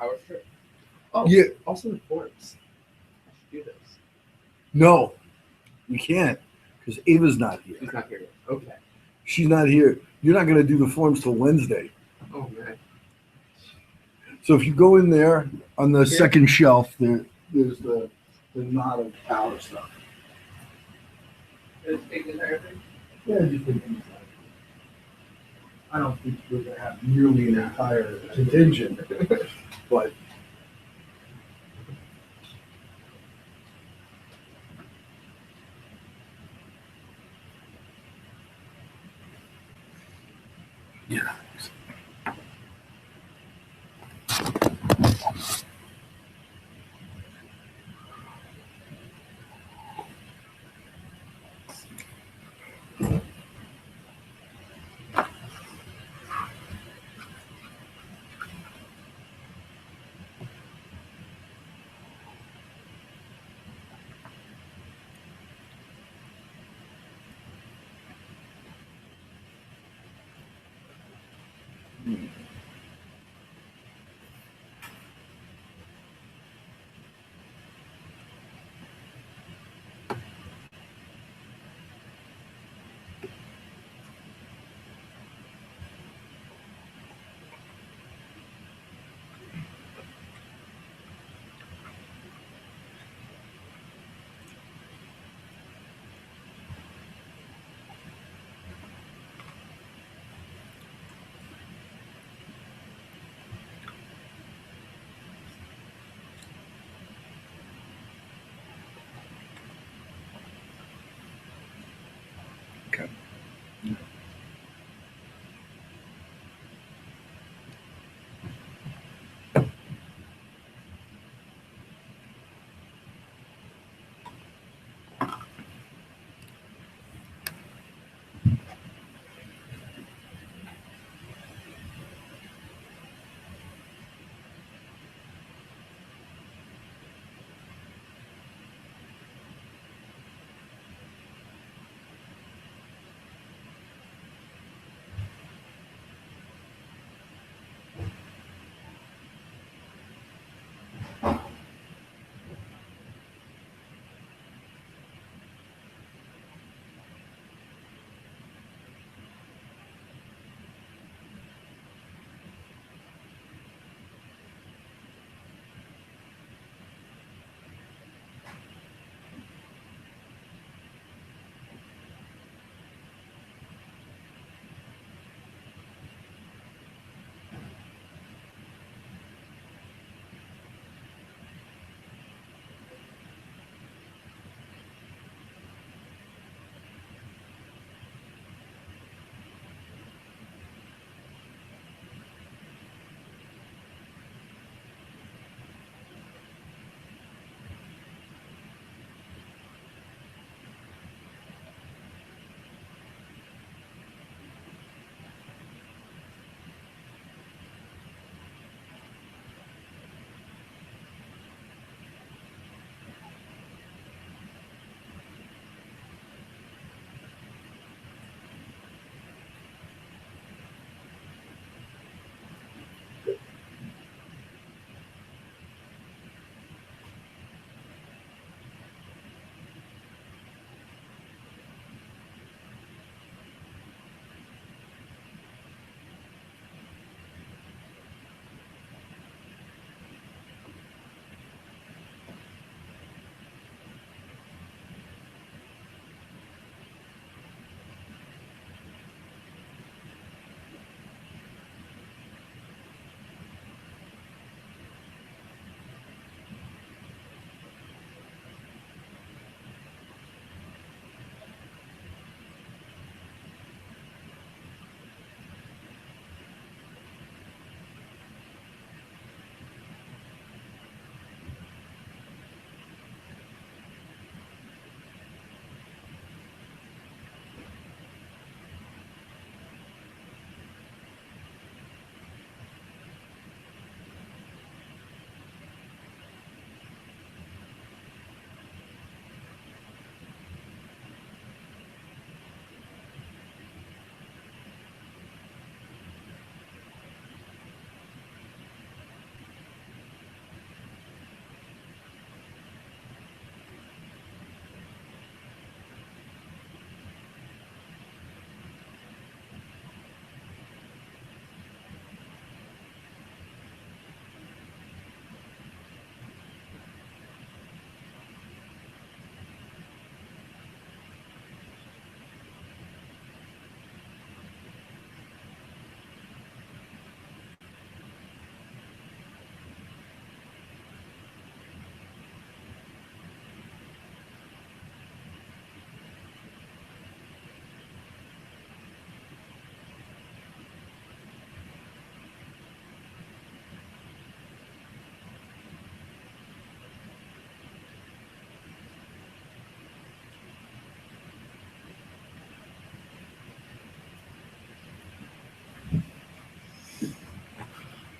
power trip. Oh, Yeah. Also the forms. I should do this. No, you can't because Ava's not here. She's not here yet. Okay. She's not here. You're not going to do the forms till Wednesday. Oh man. So if you go in there on the second shelf, there's the knot of power stuff. Is it and everything? Yeah, just think inside. I don't think we're going to have nearly an entire contingent, but yeah.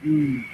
Mm.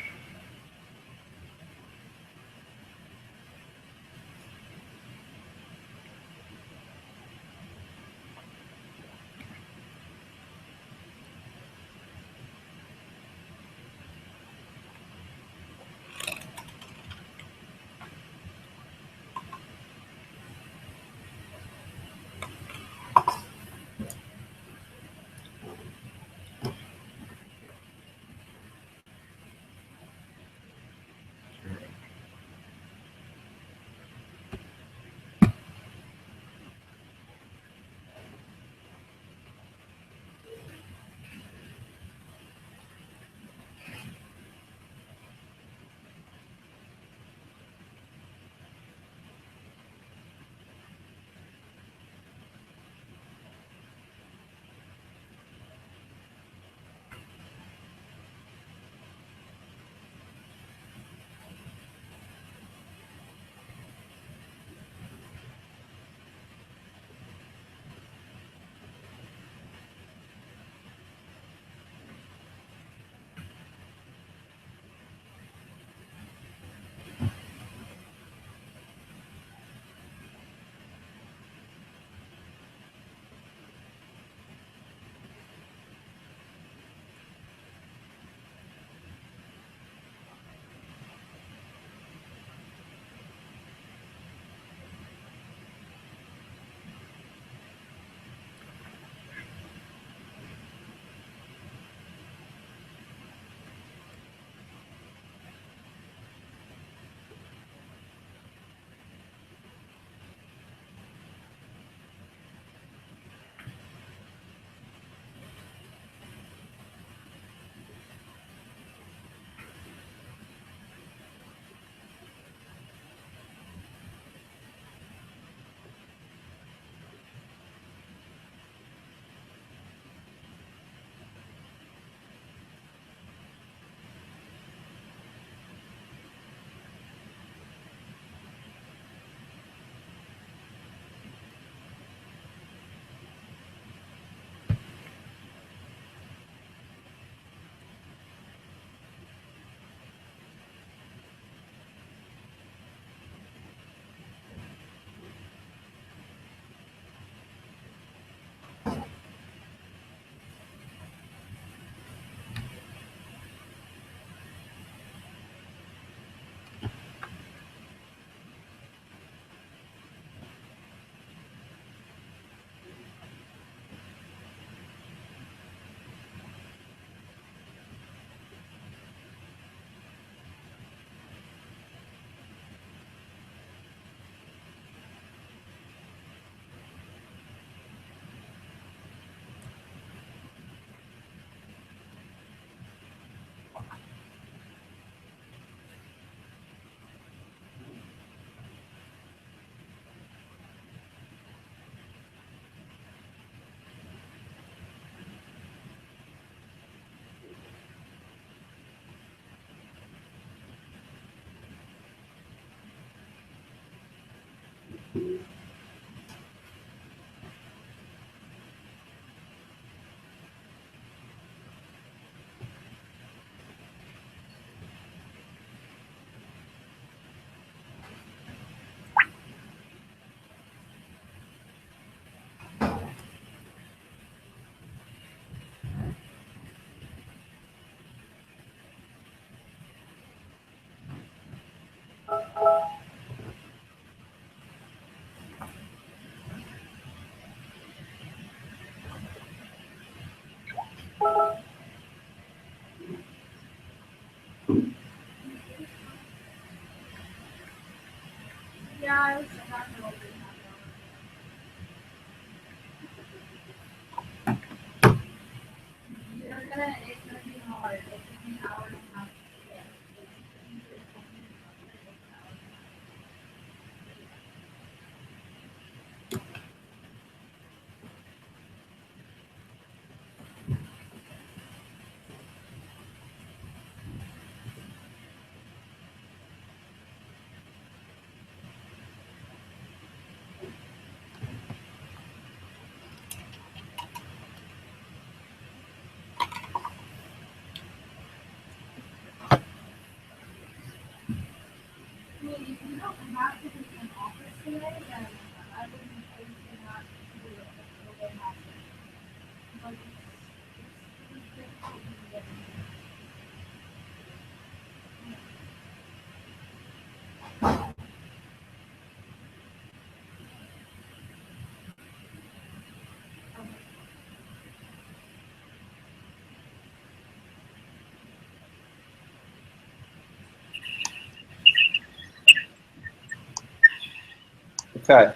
Okay.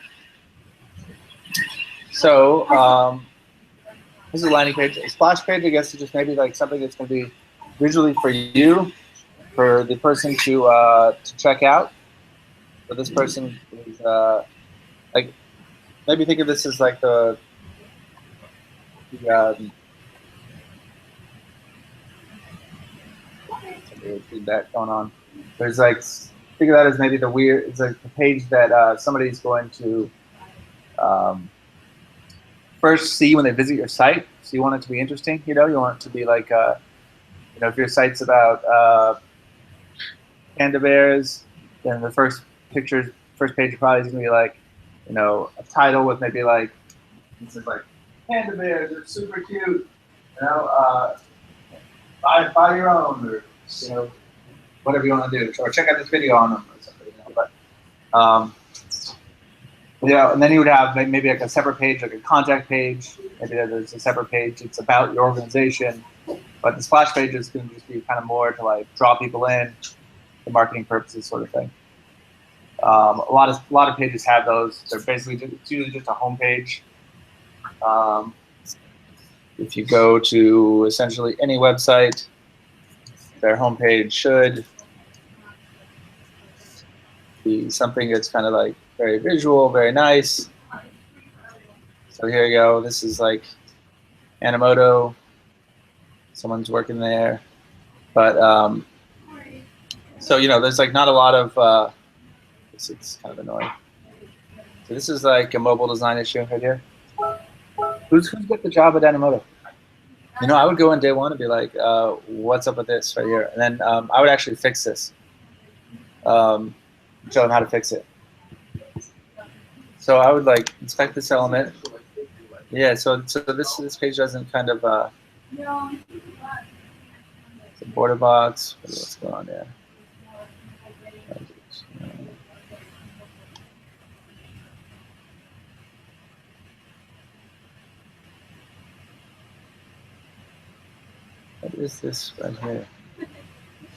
So this is a landing page. A splash page, I guess, is just maybe like something that's going to be visually for you, for the person to check out. So this person is like, maybe think of this as like the feedback going on. There's like, think of that as maybe the weird. It's like the page that somebody's going to first see when they visit your site. So you want it to be interesting. You know, you want it to be like, you know, if your site's about panda bears, then the first page probably is gonna be like, you know, a title with maybe like, this is like, panda bears are super cute. You know, buy your own, or you know, whatever you want to do, or check out this video on them or something. You know, but yeah, and then you would have maybe like a separate page, like a contact page. Maybe there's a separate page. It's about your organization, but the splash page is going to just be kind of more to like draw people in, for marketing purposes, sort of thing. A lot of pages have those. They're basically it's usually just a home page. If you go to essentially any website, their homepage should be something that's kind of like very visual, very nice. So here you go. This is like Animoto. Someone's working there. But so, you know, there's like not a lot of, it's kind of annoying. So this is like a mobile design issue right here. Who's got the job at Animoto? You know, I would go in day one and be like, what's up with this right here? And then I would actually fix this. Show them how to fix it. So I would like inspect this element. Yeah, so this page doesn't kind of it's a border box. What's going on there? What is this right here?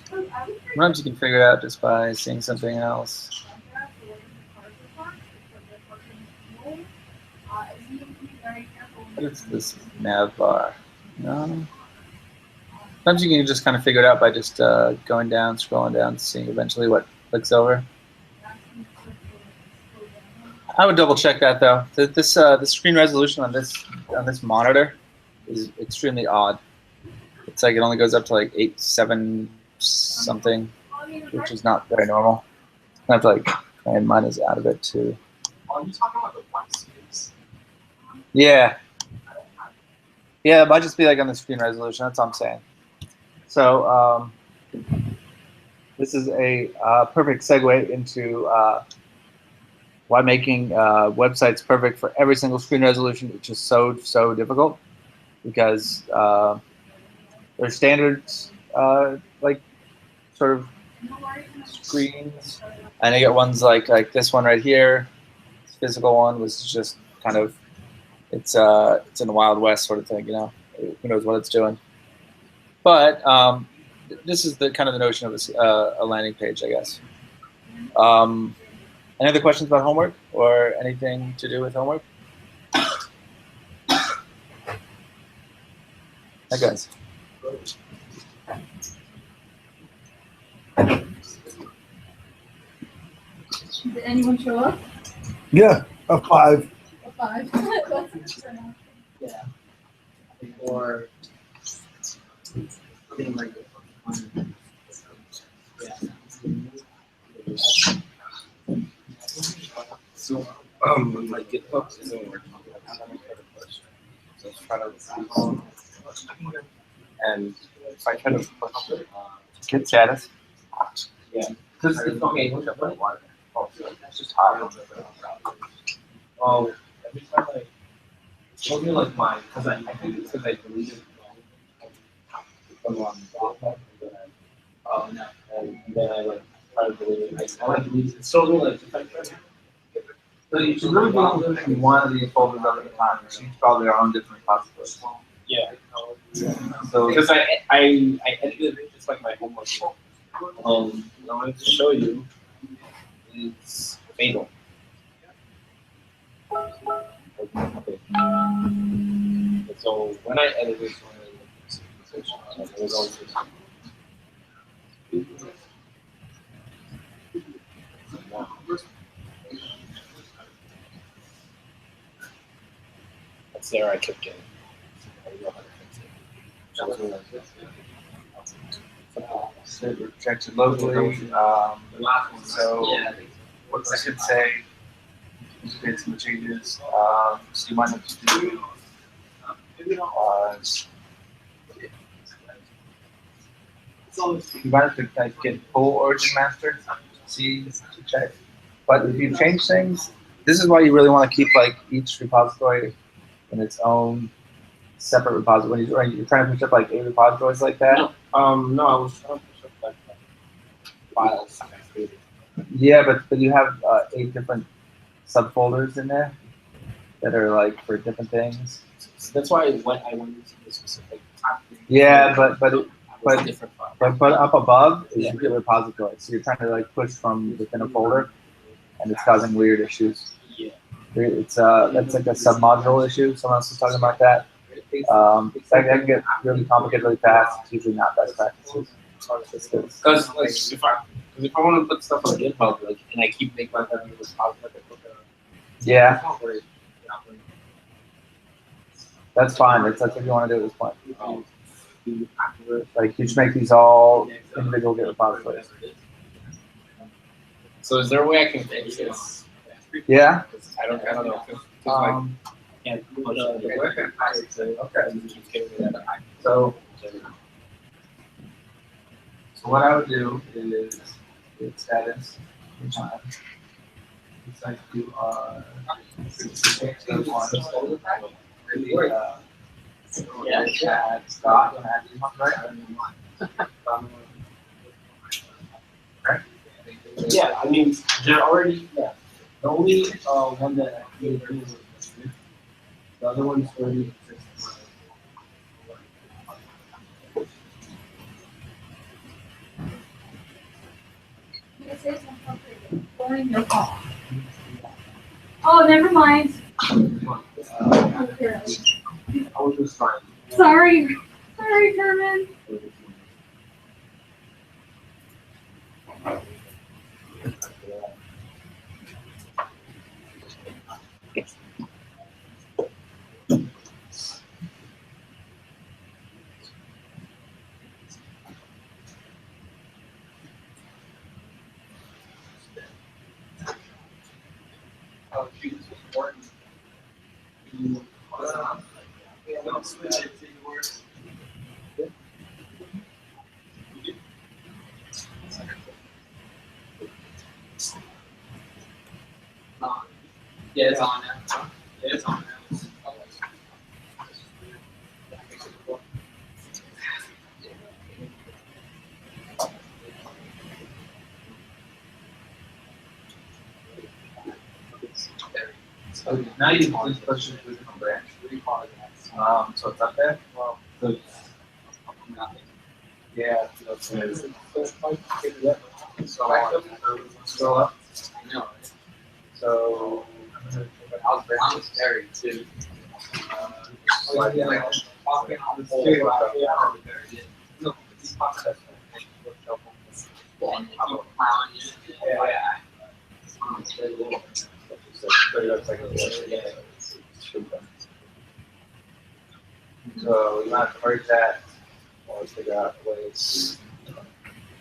Sometimes you can figure it out just by seeing something else. What is this nav bar? No. Sometimes you can just kind of figure it out by just going down, scrolling down, seeing eventually what clicks over. I would double check that though. The screen resolution on this monitor is extremely odd. It's like it only goes up to like 8.7 something, which is not very normal. I have to like, and mine is out of it too. Are you talking about the white space? Yeah. Yeah, it might just be like on the screen resolution. That's all I'm saying. So this is a perfect segue into why making websites perfect for every single screen resolution is just so difficult, because there's standards like sort of screens, and I get ones like this one right here. This physical one was just kind of it's in the Wild West sort of thing, you know. Who knows what it's doing? But this is the kind of the notion of a landing page, I guess. Any other questions about homework or anything to do with homework? Hi, guys. Did anyone show up? Yeah, a 5. A 5. Yeah. Or something like So my GitHub isn't working. I'm gonna try to push. So let's try to and if I try to push Git status. yeah. Because it's okay. What's up with water? Oh, it's just hot. Oh, every time I told me like my because I think it's because I deleted from GitHub and then I like try to delete it. I want to delete it. So like if I try to. So you should really be including one of these folders at a time. Each probably our own different repositories. Yeah. So Because I edited it just like my homework. I wanted to show you it's fatal. Okay. So when I edited this one, it was always just that's there. I kept getting. I don't know how to fix it. So it projected locally. So what I should say, create some changes. So you might have to do. You might have to like, get full origin master. See to check. But if you change things, this is why you really want to keep like each repository in its own separate repository. When you're trying to push up like 8 repositories like that. No, I was trying to push up like files. Yeah, but you have 8 different subfolders in there that are like for different things. So that's why when I went into the specific topic. Yeah, but different file. but up above is your repository. So you're trying to like push from within a folder, and it's causing weird issues. Yeah. It's that's like a submodule issue. Someone else was talking about that. That can get really complicated really fast. It's usually not best practices. Because if I want to put stuff on GitHub, like, and I keep making my having this project, yeah, that's fine. That's what you want to do at this point. Like you should make these all individual Git repositories. So is there a way I can fix this? Yeah. I don't know. Okay. So what I would do is git status time. It's like you are add Scott and add these ones, right? Yeah, I mean, they're already, yeah. The only one that I created was the other one's already exists. Oh, never mind. I was just trying. Sorry. Sorry, Carmen. Oh, Jesus, important. Yeah, it's on now. Yeah, it's on now. So now you can push it to a different branch. So it's up there. Well, yeah. Scroll up. No. So I was very too. So you might have to merge that or figure out ways to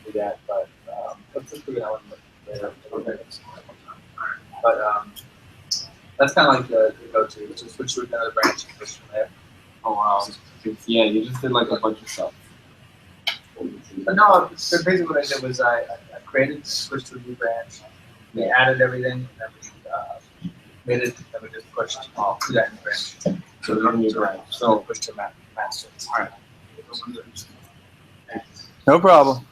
do that, but let's just figure out later. But that's kind of like the go-to, just switch to another branch and push from there. Oh wow. Yeah, you just did like a bunch of stuff. But no, basically what I did was I created, switched to a new branch, we added everything, and then we made it, then we just pushed all to that new branch. So they're new branch. So push to master. All right. No problem.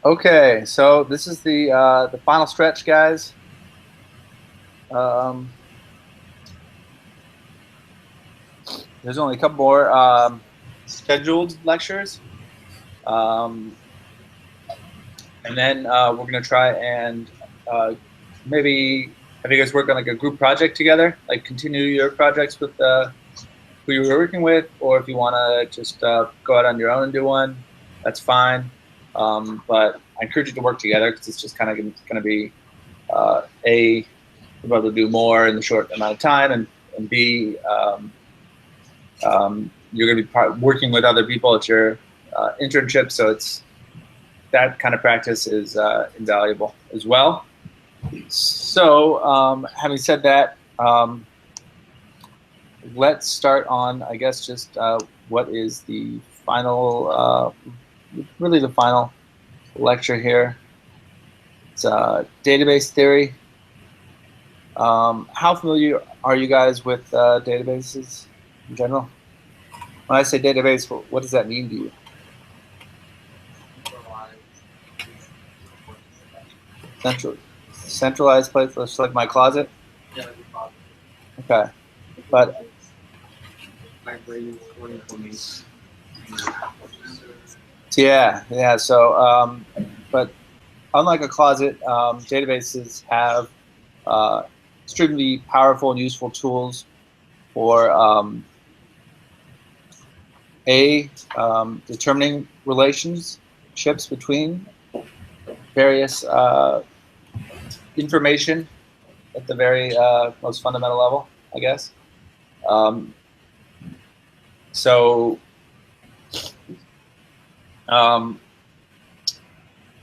Okay, so this is the final stretch, guys. There's only a couple more. scheduled lectures. And then we're going to try and maybe have you guys work on like a group project together, like continue your projects with who you were working with, or if you want to just go out on your own and do one, that's fine. But I encourage you to work together because it's just kind of going to be A, you're able to do more in the short amount of time, and B, you're going to be working with other people at your internship, so it's that kind of practice is invaluable as well. So having said that, let's start on, I guess, just what is the final, really the final lecture here. It's database theory. How familiar are you guys with databases in general? When I say database, what does that mean to you? Centralized place, just like my closet? Okay. But yeah. So, but unlike a closet, databases have extremely powerful and useful tools for determining relationships between various information at the very most fundamental level, I guess.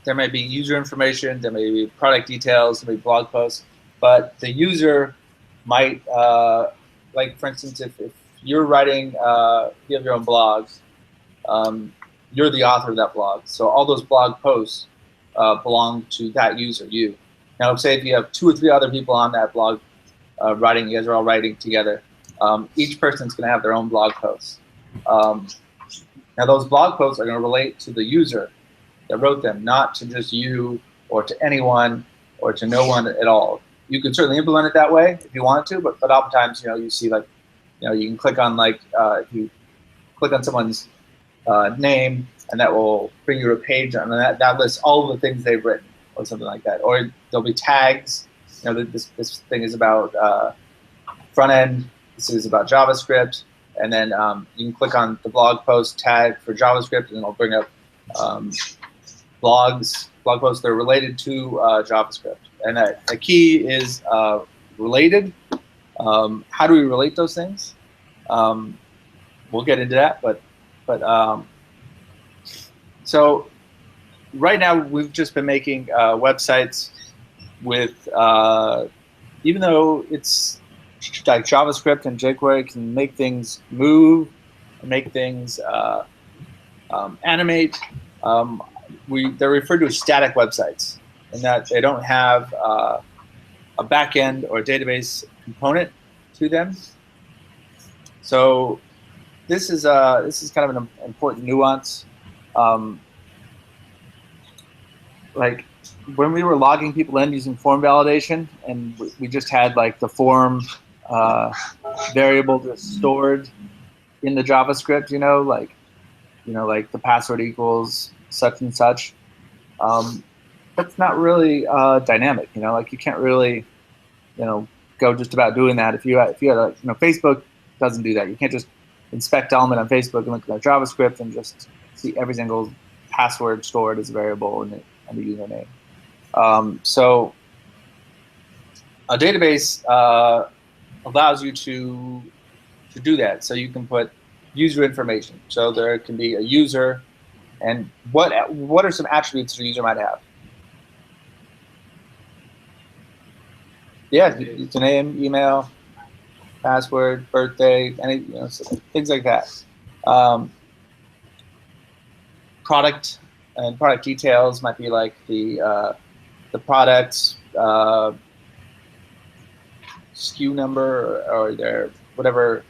There may be user information, there may be product details, there may be blog posts, but the user might, like for instance, if you're writing, you have your own blogs, you're the author of that blog. So all those blog posts belong to that user, you. Now, say if you have 2 or 3 other people on that blog writing, you guys are all writing together, each person's going to have their own blog posts. Now, those blog posts are going to relate to the user that wrote them, not to just you or to anyone or to no one at all. You can certainly implement it that way if you want to, but oftentimes, you see like, you can click on like, if you click on someone's name, and that will bring you a page, and that lists all of the things they've written, or something like that. Or there'll be tags. This thing is about front end. This is about JavaScript, and then you can click on the blog post tag for JavaScript, and it'll bring up blog posts that are related to JavaScript. And the key is related. How do we relate those things? We'll get into that, but so right now we've just been making websites with, even though it's like JavaScript and jQuery can make things move, make things animate, they're referred to as static websites, in that they don't have a backend or a database component to them. So this is kind of an important nuance. Like when we were logging people in using form validation, and we just had like the form variable just stored in the JavaScript, like the password equals such and such. That's not really dynamic, like you can't really, go just about doing that. If you had Facebook doesn't do that. You can't just inspect element on Facebook and look at JavaScript and just see every single password stored as a variable in the username. So a database allows you to do that. So you can put user information. So there can be a user, and what are some attributes the user might have? Yeah, username, email, password, birthday, things like that. Product and product details might be like the product's SKU number or their whatever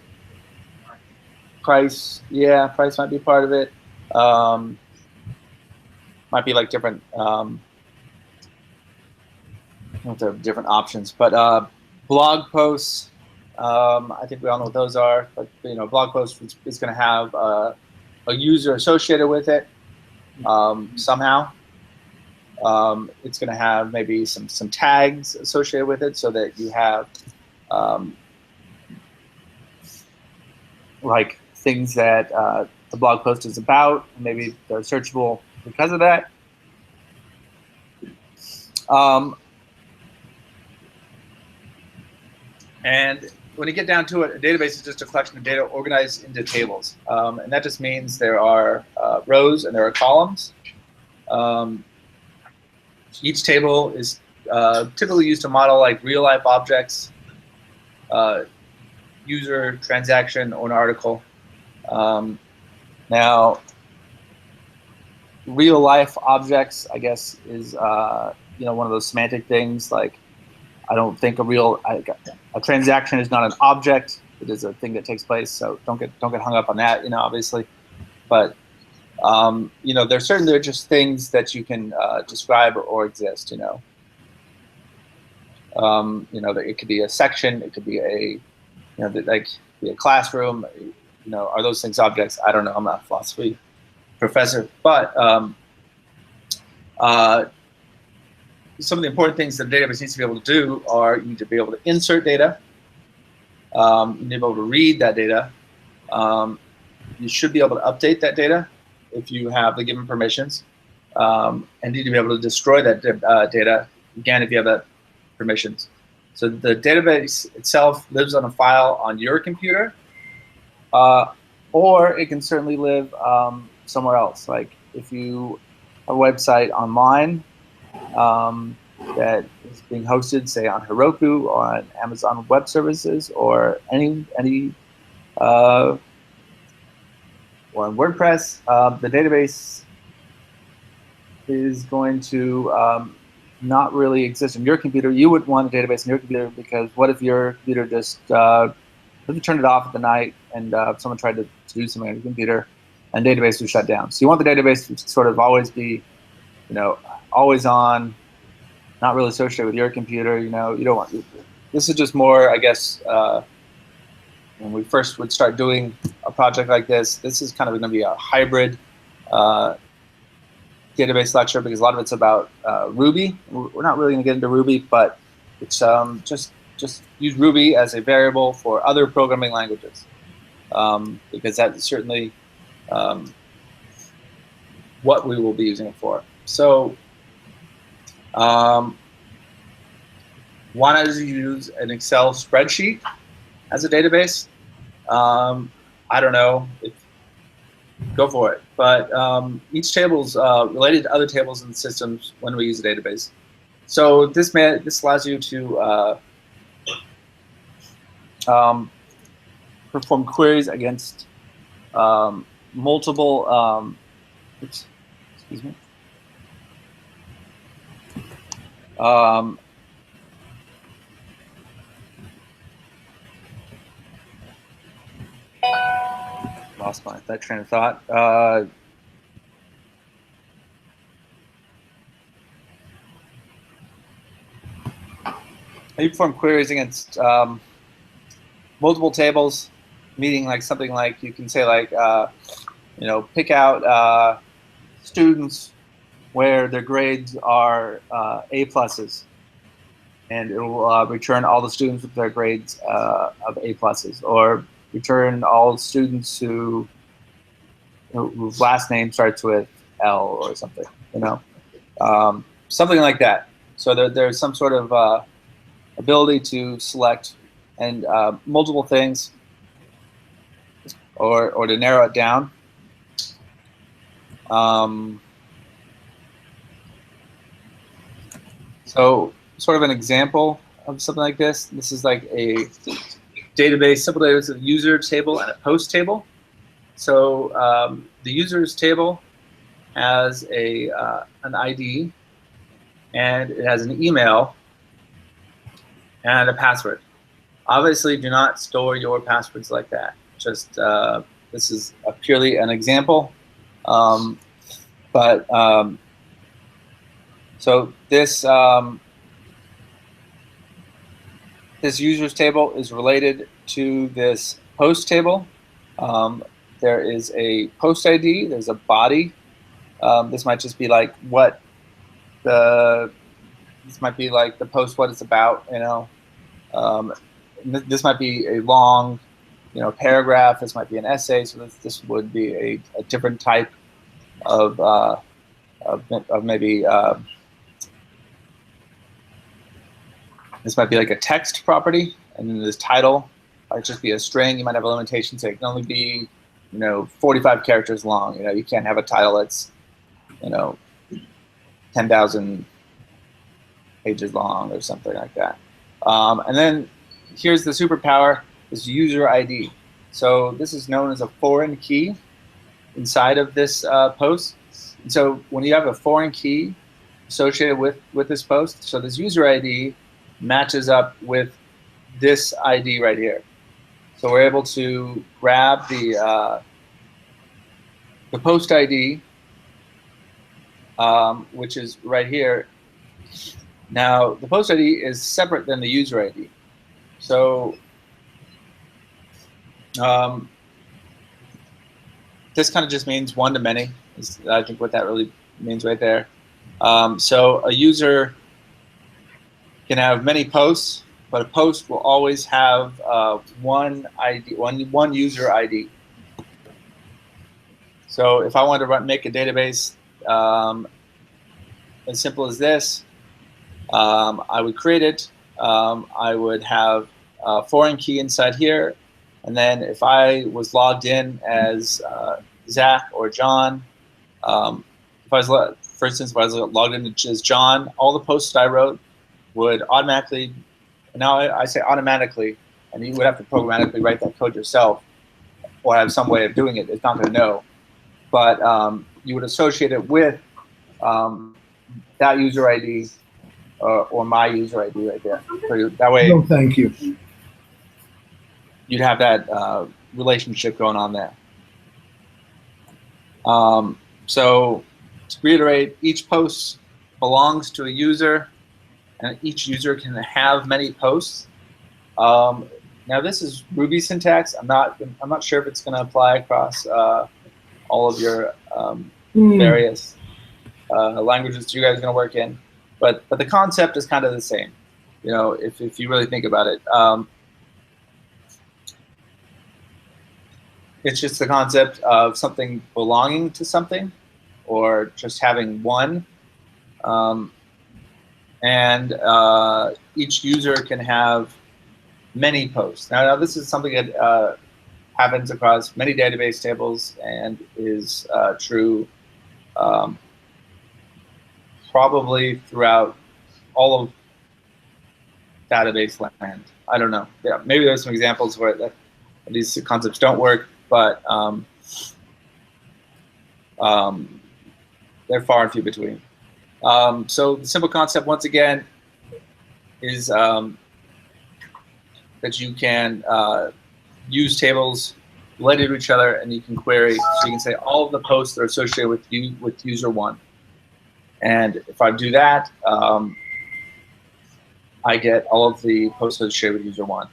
price. Yeah, price might be part of it. Might be like different. Different options, but blog posts. I think we all know what those are. But blog post is going to have a user associated with it somehow. It's going to have maybe some tags associated with it so that you have like things that the blog post is about. Maybe they're searchable because of that. And when you get down to it, a database is just a collection of data organized into tables. And that just means there are rows and there are columns. Each table is typically used to model like real-life objects, user, transaction, or an article. Now, real-life objects, I guess, is one of those semantic things. Like, I don't think a transaction is not an object; it is a thing that takes place. So don't get hung up on that, obviously. But they're just things that you can describe or exist. It could be a section, it could be be a classroom. Are those things objects? I don't know. I'm not a philosophy professor, but some of the important things that a database needs to be able to do are you need to be able to insert data. You need to be able to read that data. You should be able to update that data if you have the given permissions, and need to be able to destroy that data, again, if you have that permissions. So the database itself lives on a file on your computer, or it can certainly live somewhere else. Like if you have a website online that is being hosted, say, on Heroku or on Amazon Web Services or any or on WordPress, the database is going to not really exist on your computer. You would want a database on your computer because what if your computer just what if you turned it off at the night and someone tried to do something on your computer and the database was shut down? So you want the database to sort of always be, always on, not really associated with your computer. You don't want. This is just more, I guess. When we first would start doing a project like this is kind of going to be a hybrid database lecture because a lot of it's about Ruby. We're not really going to get into Ruby, but it's just use Ruby as a variable for other programming languages because that's certainly what we will be using it for. So why not use an Excel spreadsheet as a database? I don't know. Go for it. But each table is related to other tables in the systems when we use a database. So this allows you to perform queries against multiple. Excuse me. Lost that train of thought. You perform queries against multiple tables, meaning like something like you can say like pick out students where their grades are A pluses, and it will return all the students with their grades of A pluses, or return all students whose last name starts with L or something, something like that. So there's some sort of ability to select and multiple things, or to narrow it down. So sort of an example of something like this. This is like a database, simple database of user table and a post table. So the users table has an ID, and it has an email and a password. Obviously, do not store your passwords like that. Just this is purely an example, so this this users table is related to this post table. there is a post ID, there's a body. This might just be like this might be like the post, what it's about, you know. This might be a long, you know, paragraph. This might be an essay. So this would be a different type of maybe, this might be like a text property, and then this title might just be a string. You might have a limitation, say it can only be, you know, 45 characters long. You know, you can't have a title that's, you know, 10,000 pages long or something like that. And then here's the superpower, is user ID. So this is known as a foreign key inside of this post. And so when you have a foreign key associated with this post, so this user ID matches up with this ID right here. So we're able to grab the post ID, which is right here. Now, the post ID is separate than the user ID. So this kind of just means one to many, is I think what that really means right there. So a user can have many posts, but a post will always have one ID, one user ID. So if I wanted to make a database as simple as this, I would create it. I would have a foreign key inside here, and then if I was logged in as Zach or John, if I was, for instance, if I was logged in as John, all the posts I wrote would automatically, now I say automatically, and you would have to programmatically write that code yourself or have some way of doing it. It's not going to know. But you would associate it with that user ID or my user ID right there. So that way, No, thank you. you'd have that relationship going on there. So to reiterate, each post belongs to a user, and each user can have many posts. Now this is Ruby syntax. I'm not sure if it's going to apply across all of your various languages you guys are going to work in, but the concept is kind of the same. You know, if you really think about it, it's just the concept of something belonging to something, or just having one. And each user can have many posts. Now this is something that happens across many database tables and is true probably throughout all of database land. I don't know. Yeah, maybe there's some examples where these concepts don't work, but they're far and few between. So the simple concept, once again, is that you can use tables related to each other, and you can query. So you can say all of the posts that are associated with user one. And if I do that, I get all of the posts associated with user one.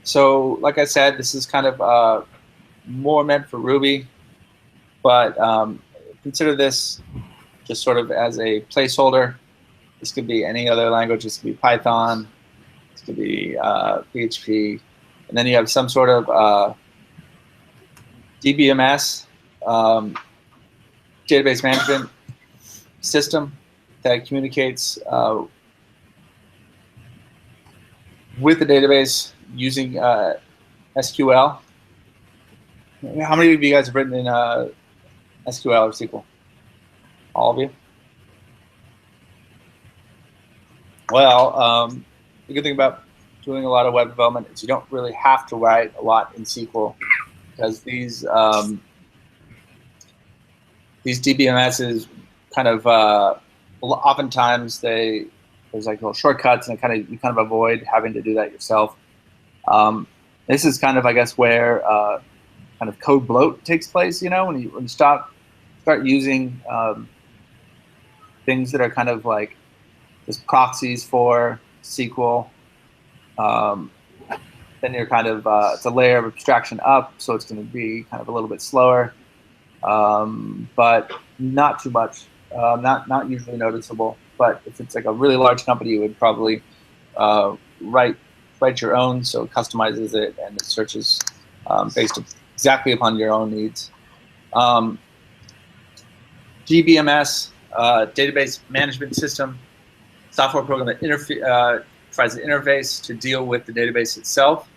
So like I said, this is kind of more meant for Ruby, but consider this just sort of as a placeholder. This could be any other language. This could be Python. This could be PHP. And then you have some sort of DBMS, database management system that communicates with the database using SQL. How many of you guys have written in SQL or SQL? All of you? Well, the good thing about doing a lot of web development is you don't really have to write a lot in SQL, because these DBMSs kind of oftentimes there's like little shortcuts, and you kind of avoid having to do that yourself. This is kind of, I guess, where kind of code bloat takes place. You know, when you start using things that are kind of like just proxies for SQL. then you're kind of, it's a layer of abstraction up, so it's going to be kind of a little bit slower, but not too much, not usually noticeable. But if it's like a really large company, you would probably write your own, so it customizes it and it searches based exactly upon your own needs. GBMS, database management system, software program that provides an interface to deal with the database itself.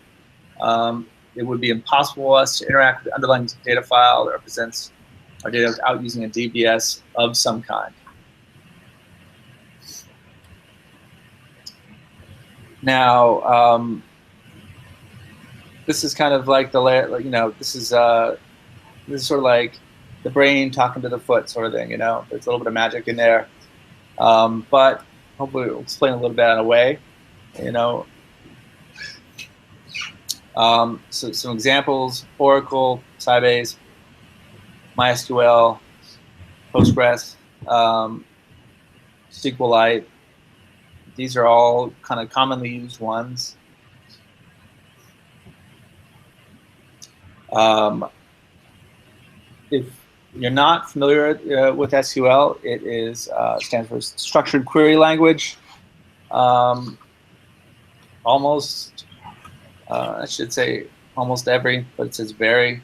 It would be impossible for us to interact with the underlying data file that represents our data without using a DBS of some kind. Now, this is kind of like the layer, you know, this is sort of like the brain talking to the foot sort of thing, you know. There's a little bit of magic in there, but hopefully we'll explain a little bit in a way, you know. So some examples: Oracle, Sybase, MySQL, Postgres, SQLite. These are all kind of commonly used ones. If you're not familiar with SQL, it is stands for Structured Query Language. Almost, I should say almost every, but it says very.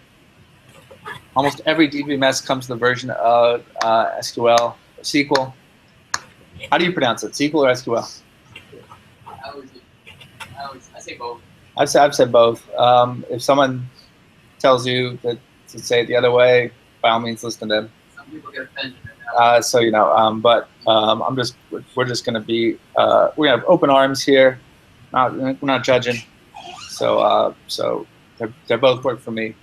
Almost every DBMS comes with a version of SQL, or SQL. How do you pronounce it, SQL or SQL? I say both. I've said both. If someone tells you that to say it the other way, by all means, listen to them. Some people get offended. So you know, we're just going to be, we have open arms here. We're not judging. So they both work for me.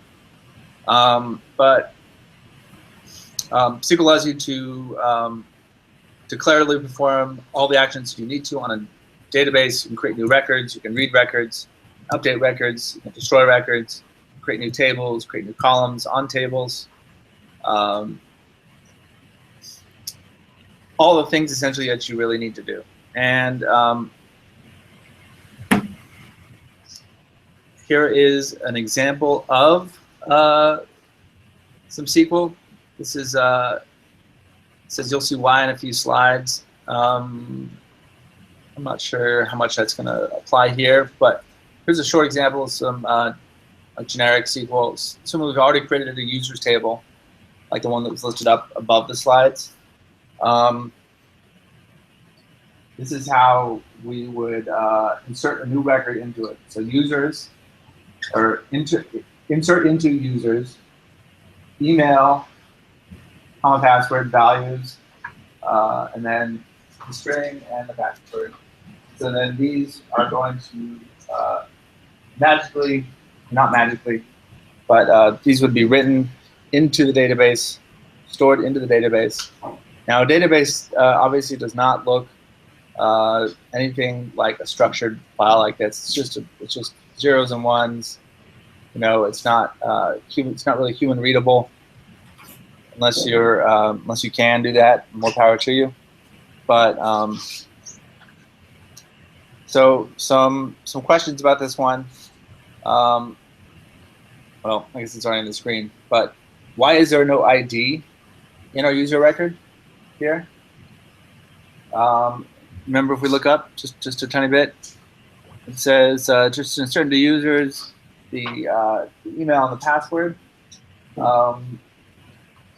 But SQL allows you to declaratively perform all the actions you need to on a database. You can create new records, you can read records, update records, you can destroy records, create new tables, create new columns on tables. All the things essentially that you really need to do. And here is an example of some SQL. This is says you'll see why in a few slides. I'm not sure how much that's going to apply here, but here's a short example of some generic SQL. Some we've already created a users table, like the one that was listed up above the slides. This is how we would insert a new record into it. So users, or insert into users, email, comma password, values, and then the string and the password. So then these are going to magically, not magically, but these would be written into the database, stored into the database. Now, a database obviously does not look anything like a structured file like this. It's just zeros and ones. You know, it's not it's not really human readable unless you can do that. More power to you. But so some questions about this one. Well, I guess it's already on the screen. But why is there no ID in our user record here? Remember, if we look up just a tiny bit, it says just to insert into users the email and the password.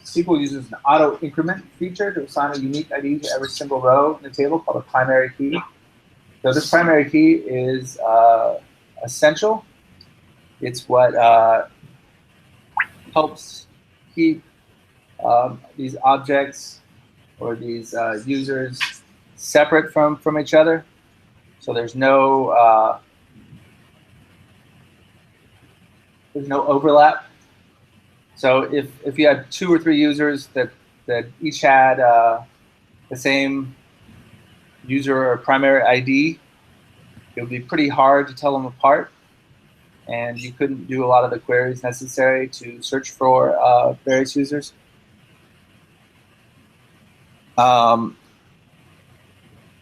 SQL uses an auto increment feature to assign a unique ID to every single row in the table called a primary key. So this primary key is essential. It's what helps keep these objects or these users separate from each other. So there's no overlap. So if you had 2 or 3 users that each had the same user or primary ID, it would be pretty hard to tell them apart, and you couldn't do a lot of the queries necessary to search for various users. Now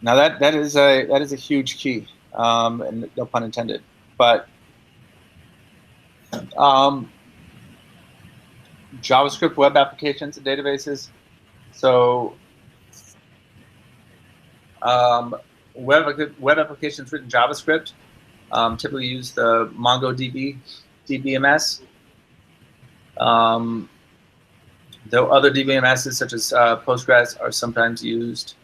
that is a huge key, and no pun intended. But JavaScript web applications and databases. So web applications written JavaScript typically use the MongoDB DBMS. Though other DBMSs such as Postgres are sometimes used.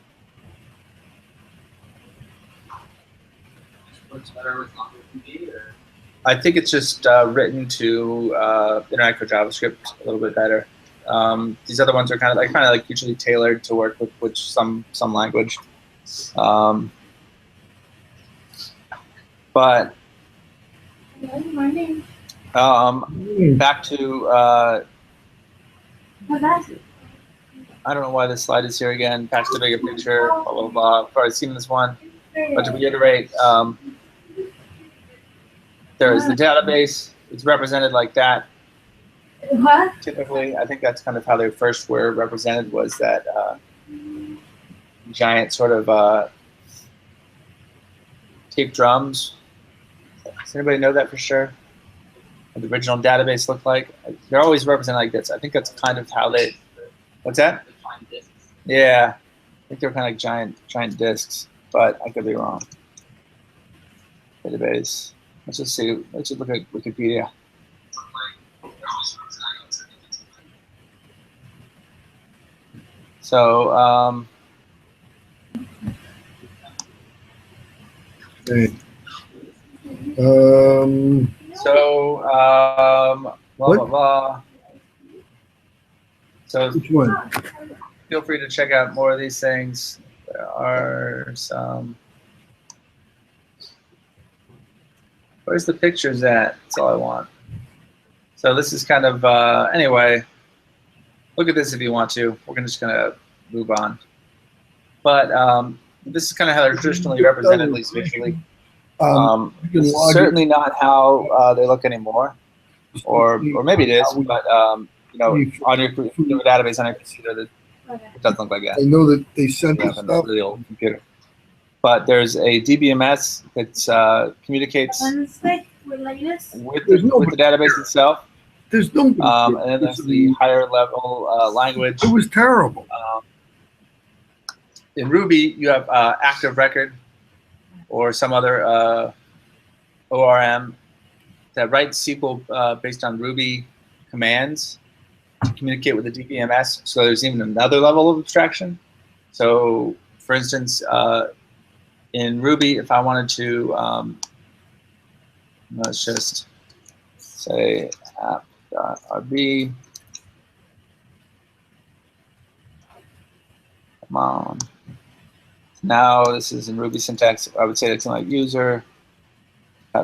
What's better with MongoDB or? I think it's just written to interact with JavaScript a little bit better. These other ones are kind of like usually tailored to work with some language. But Good morning. back to How's that? I don't know why this slide is here again. Back to the bigger picture. Blah blah blah. I've already seen this one, but to reiterate, there is the database. It's represented like that. What? Typically, I think that's kind of how they first were represented, was that giant sort of tape drums. Does anybody know that for sure? What the original database looked like? They're always represented like this. I think that's kind of how they. What's that? Define disks. Yeah, I think they're kind of like giant disks, but I could be wrong. Database. Let's just see. Let's just look at Wikipedia. So, Okay. blah, blah, blah. So Which one? feel free to check out more of these things. There are some. Where's the pictures at? That's all I want. So this is kind of, anyway, look at this if you want to. We're just going to move on. But this is kind of how they're traditionally represented, at least visually. This is certainly not how they look anymore, or maybe it is, but you know, on your database on your computer, it doesn't look like that. I know that they sent Yeah, us on a stuff. really old computer. But there's a DBMS that communicates Wednesday with latest. with the database itself, There's no. and then there's the higher level language. It was terrible. In Ruby, you have active record or some other ORM that writes SQL based on Ruby commands to communicate with the DBMS. So there's even another level of abstraction. So, for instance, in Ruby, if I wanted to, let's just say app.rb. Come on. Now this is in Ruby syntax. I would say it's something like user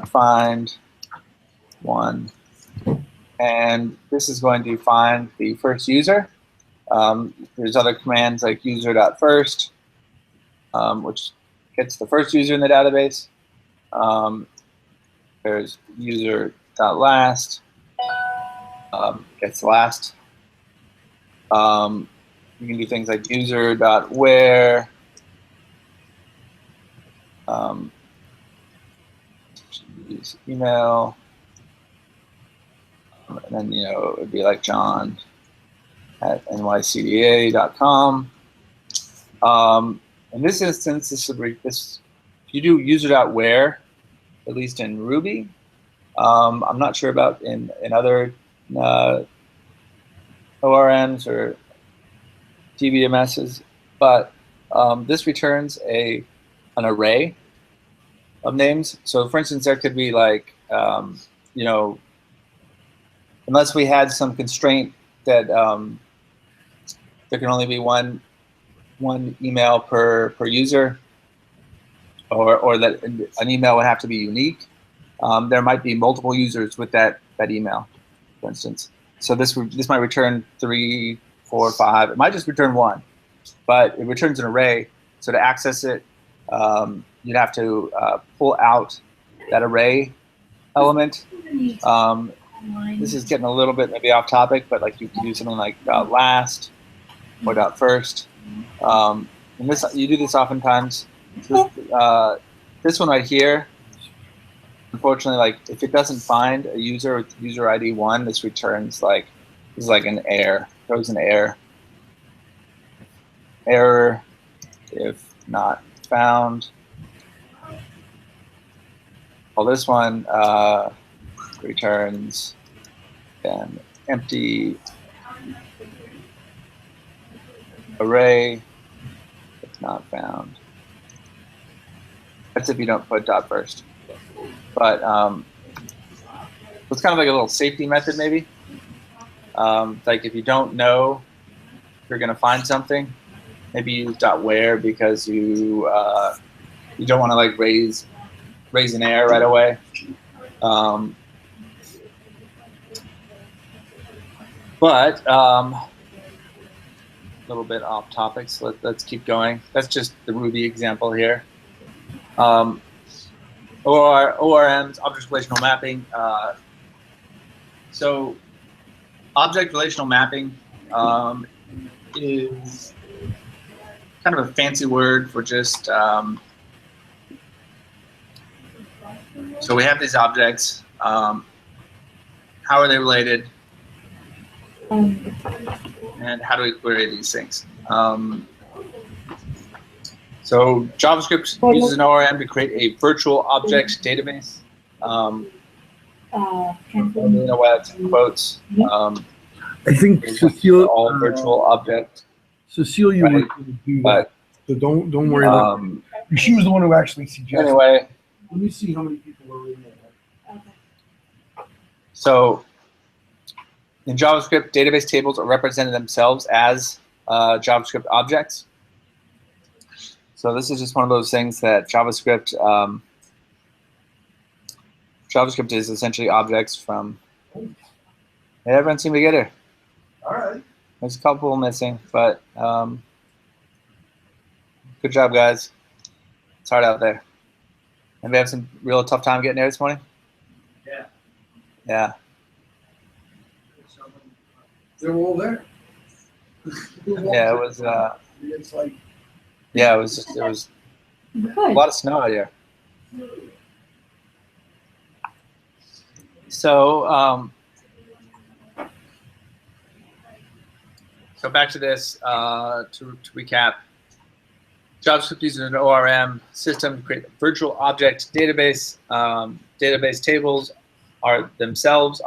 .find one, and this is going to find the first user. There's other commands like user.first, which gets the first user in the database. There's user.last, gets the last. You can do things like user.where. Use email, and then it would be like John at nycda.com. In this instance, if you do user.where, at least in Ruby, I'm not sure about in other ORMs or DBMSs, but this returns an array of names. So for instance, there could be like, unless we had some constraint that there can only be one email per user, or that an email would have to be unique, there might be multiple users with that email, for instance. So this might return 3, 4, 5. It might just return 1, but it returns an array. So to access it, you'd have to pull out that array element. This is getting a little bit maybe off topic, but like you can do something like .last or .first. And you do this oftentimes. This one right here unfortunately, like if it doesn't find a user with user ID 1, this returns like, this is like an error, throws an error. Error if not found. Well, this one returns an empty array if not found. That's if you don't put dot first. But it's kind of like a little safety method, maybe. Like if you don't know if you're going to find something, maybe use dot where because you don't want to like raise an error right away. But a little bit off topic, so let's keep going. That's just the Ruby example here. ORMs, object relational mapping. So object relational mapping is kind of a fancy word for just, so we have these objects. How are they related? And how do we query these things? So JavaScript uses an ORM to create a virtual object database. You know what? Quotes. I think Cecile, all virtual object. Cecilia Right. would do that. But So don't worry about it. She was the one who actually suggested. anyway, Let me see how many people are in there. so in JavaScript, database tables are represented themselves as JavaScript objects. So this is just one of those things that JavaScript JavaScript is essentially objects from. Hey, everyone seemed to get it. All right. There's a couple missing, but good job, guys. It's hard out there. Anybody have some real tough time getting there this morning? Yeah. Yeah. They're all there. Yeah, it was. It's like, Yeah, it was just. It was a lot of snow out here. So, so back to this. To recap, JavaScript uses an ORM system to create a virtual object database. Database tables are themselves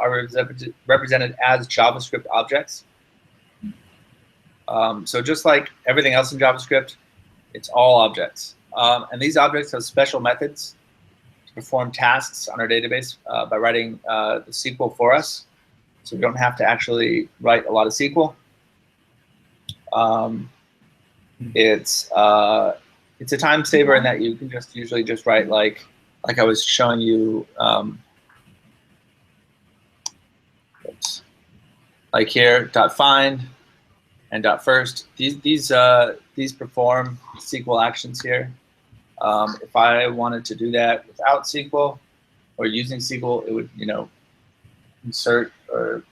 represented as JavaScript objects. So just like everything else in JavaScript, it's all objects. And these objects have special methods to perform tasks on our database by writing the SQL for us. So we don't have to actually write a lot of SQL. It's a time saver in that you can just usually just write like I was showing you. Oops. Like here, .find and .first. These perform SQL actions here. If I wanted to do that without SQL or using SQL, it would insert or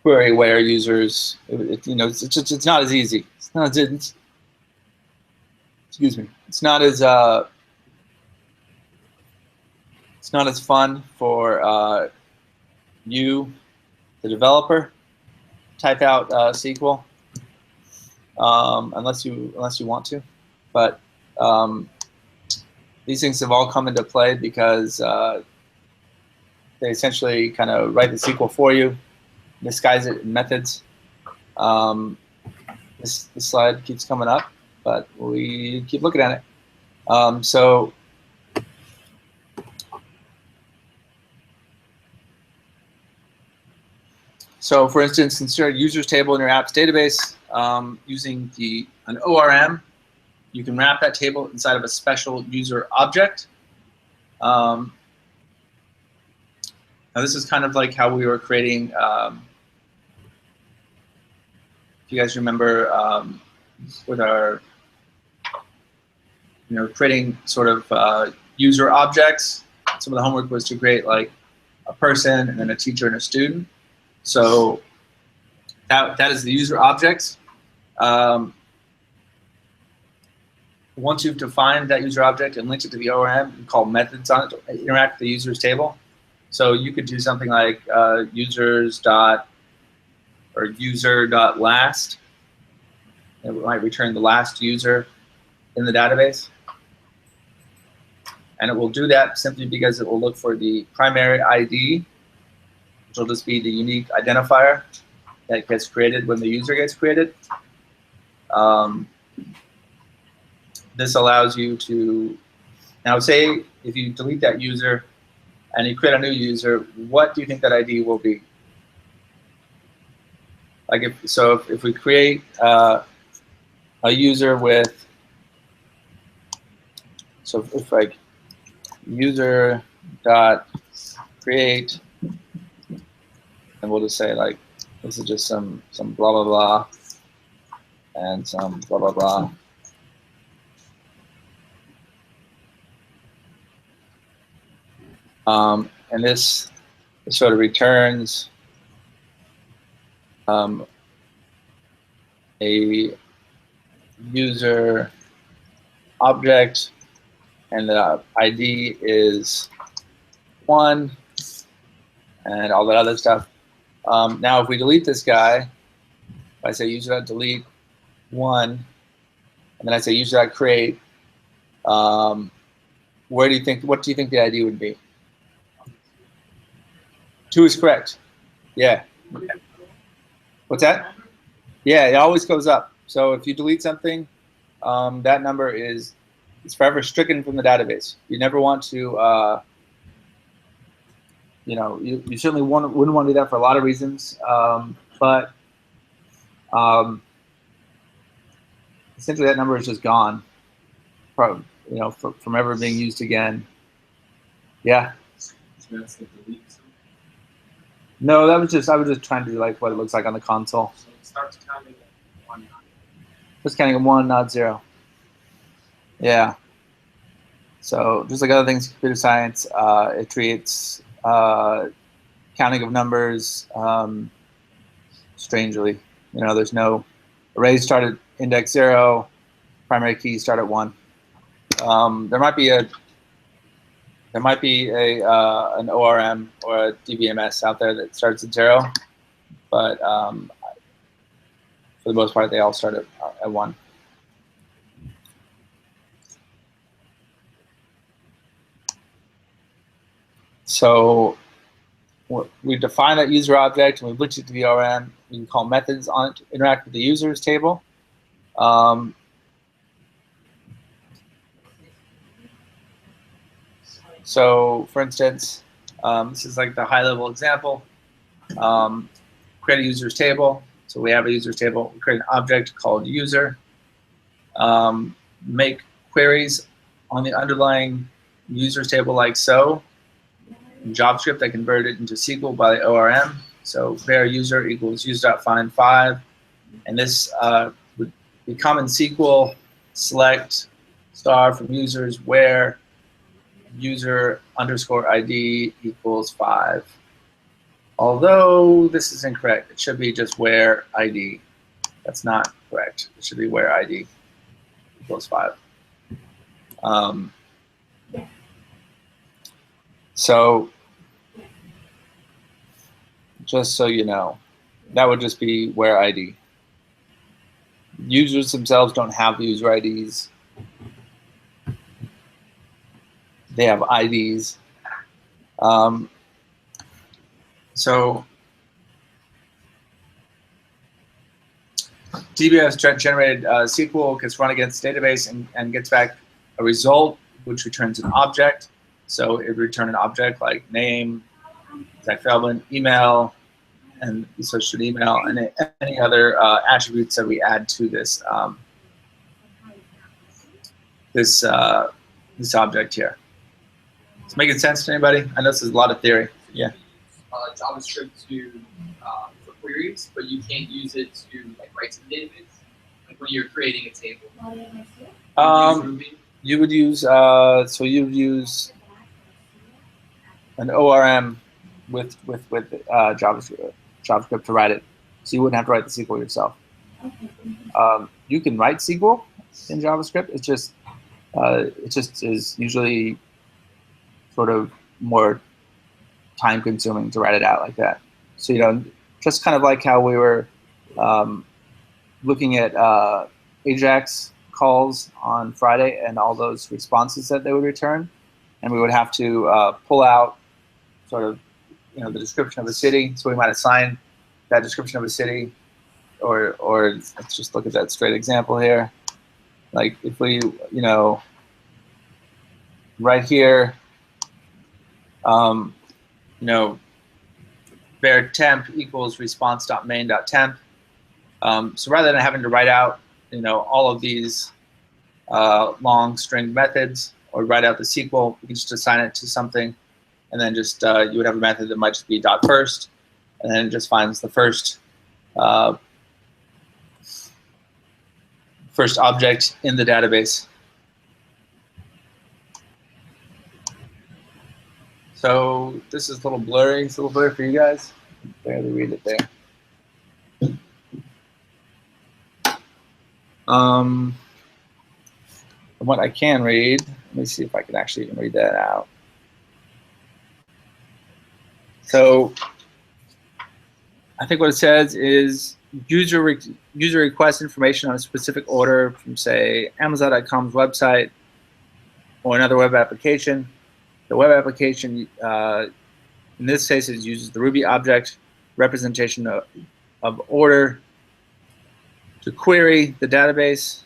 query where users. It's not as easy. It's not as excuse me. It's not as fun for you, the developer, type out SQL unless you want to. But these things have all come into play because they essentially kind of write the SQL for you, disguise it in methods. This slide keeps coming up, but we keep looking at it. So for instance, insert a users table in your app's database using an ORM. You can wrap that table inside of a special user object. Now this is kind of like how we were creating, if you guys remember with our, creating sort of user objects. Some of the homework was to create like a person and then a teacher and a student. So that is the user objects. The once you've defined that user object and linked it to the ORM, you call methods on it to interact with the users table. So you could do something like users dot or user dot last. It might return the last user in the database. And it will do that simply because it will look for the primary ID, which will just be the unique identifier that gets created when the user gets created. This allows you to, now say if you delete that user and you create a new user, what do you think that ID will be? Like if we create a user with, so if like user dot create, and we'll just say like this is just some blah blah blah and some blah blah blah. And this sort of returns a user object, and the ID is 1, and all that other stuff. Now, if we delete this guy, if I say user.delete 1, and then I say user.create, what do you think the ID would be? 2 is correct. Yeah. What's that? Yeah, it always goes up. So if you delete something, that number is forever stricken from the database. You never want to, you certainly wouldn't want to do that for a lot of reasons, but essentially that number is just gone, from ever being used again. Yeah. No, I was just trying to do like what it looks like on the console. So it starts counting at 1, not Just counting at 1, not 0. Yeah. So just like other things in computer science, it treats counting of numbers strangely. There's no arrays start at index 0, primary keys start at 1. There might be an ORM or a DBMS out there that starts at 0, but for the most part, they all start at 1. So we define that user object and we linked it to the ORM. We can call methods on it to interact with the users table. So for instance, this is like the high-level example. Create a users table. So we have a users table. We create an object called user. Make queries on the underlying users table like so. In JavaScript, I converted it into SQL by the ORM. So var user equals user.find 5. And this would be common SQL select star from users where user underscore ID equals 5. Although this is incorrect. It should be just where ID. That's not correct. It should be where ID equals 5. So just so you know, that would just be where ID. Users themselves don't have user IDs. They have IDs. So DBS generated SQL gets run against database and gets back a result, which returns an object. So it would return an object like name, Zach Feldman, email, and associated email, and any other attributes that we add to this this object here. Is it making sense to anybody? I know this is a lot of theory. Yeah. JavaScript for queries, but you can't use it to write to the database. Like when you're creating a table. You would use an ORM with JavaScript to write it, so you wouldn't have to write the SQL yourself. You can write SQL in JavaScript. It's just it just is usually sort of more time consuming to write it out like that. So, you know, just kind of like how we were looking at Ajax calls on Friday and all those responses that they would return, and we would have to pull out sort of, you know, the description of a city. So we might assign that description of a city, or let's just look at that straight example here. Like if we, you know, right here, you know, var temp equals response.main.temp. So rather than having to write out, you know, all of these long string methods or write out the SQL, we can just assign it to something, and then just you would have a method that might just be dot first, and then it just finds the first first object in the database. So this is a little blurry. It's a little blurry for you guys. Barely read it there. From what I can read, let me see if I can actually even read that out. So I think what it says is user requests information on a specific order from, say, Amazon.com's website or another web application. The web application, in this case, it uses the Ruby object representation of order to query the database.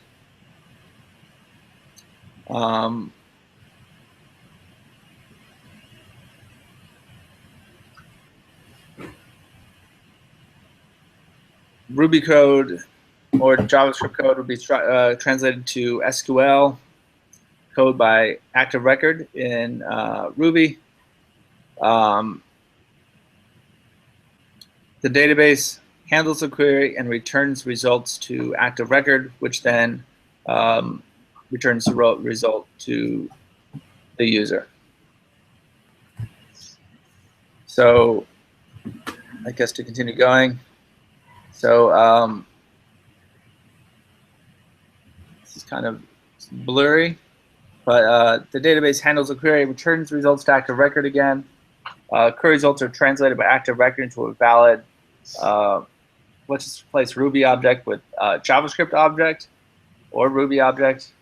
Ruby code or JavaScript code would be translated to SQL code by active record in Ruby. The database handles the query and returns results to active record, which then returns the result to the user. So I guess to continue going, so this is kind of blurry, but the database handles the query, returns results to active record again. Query results are translated by active record into a valid, let's just replace Ruby object with JavaScript object or Ruby object,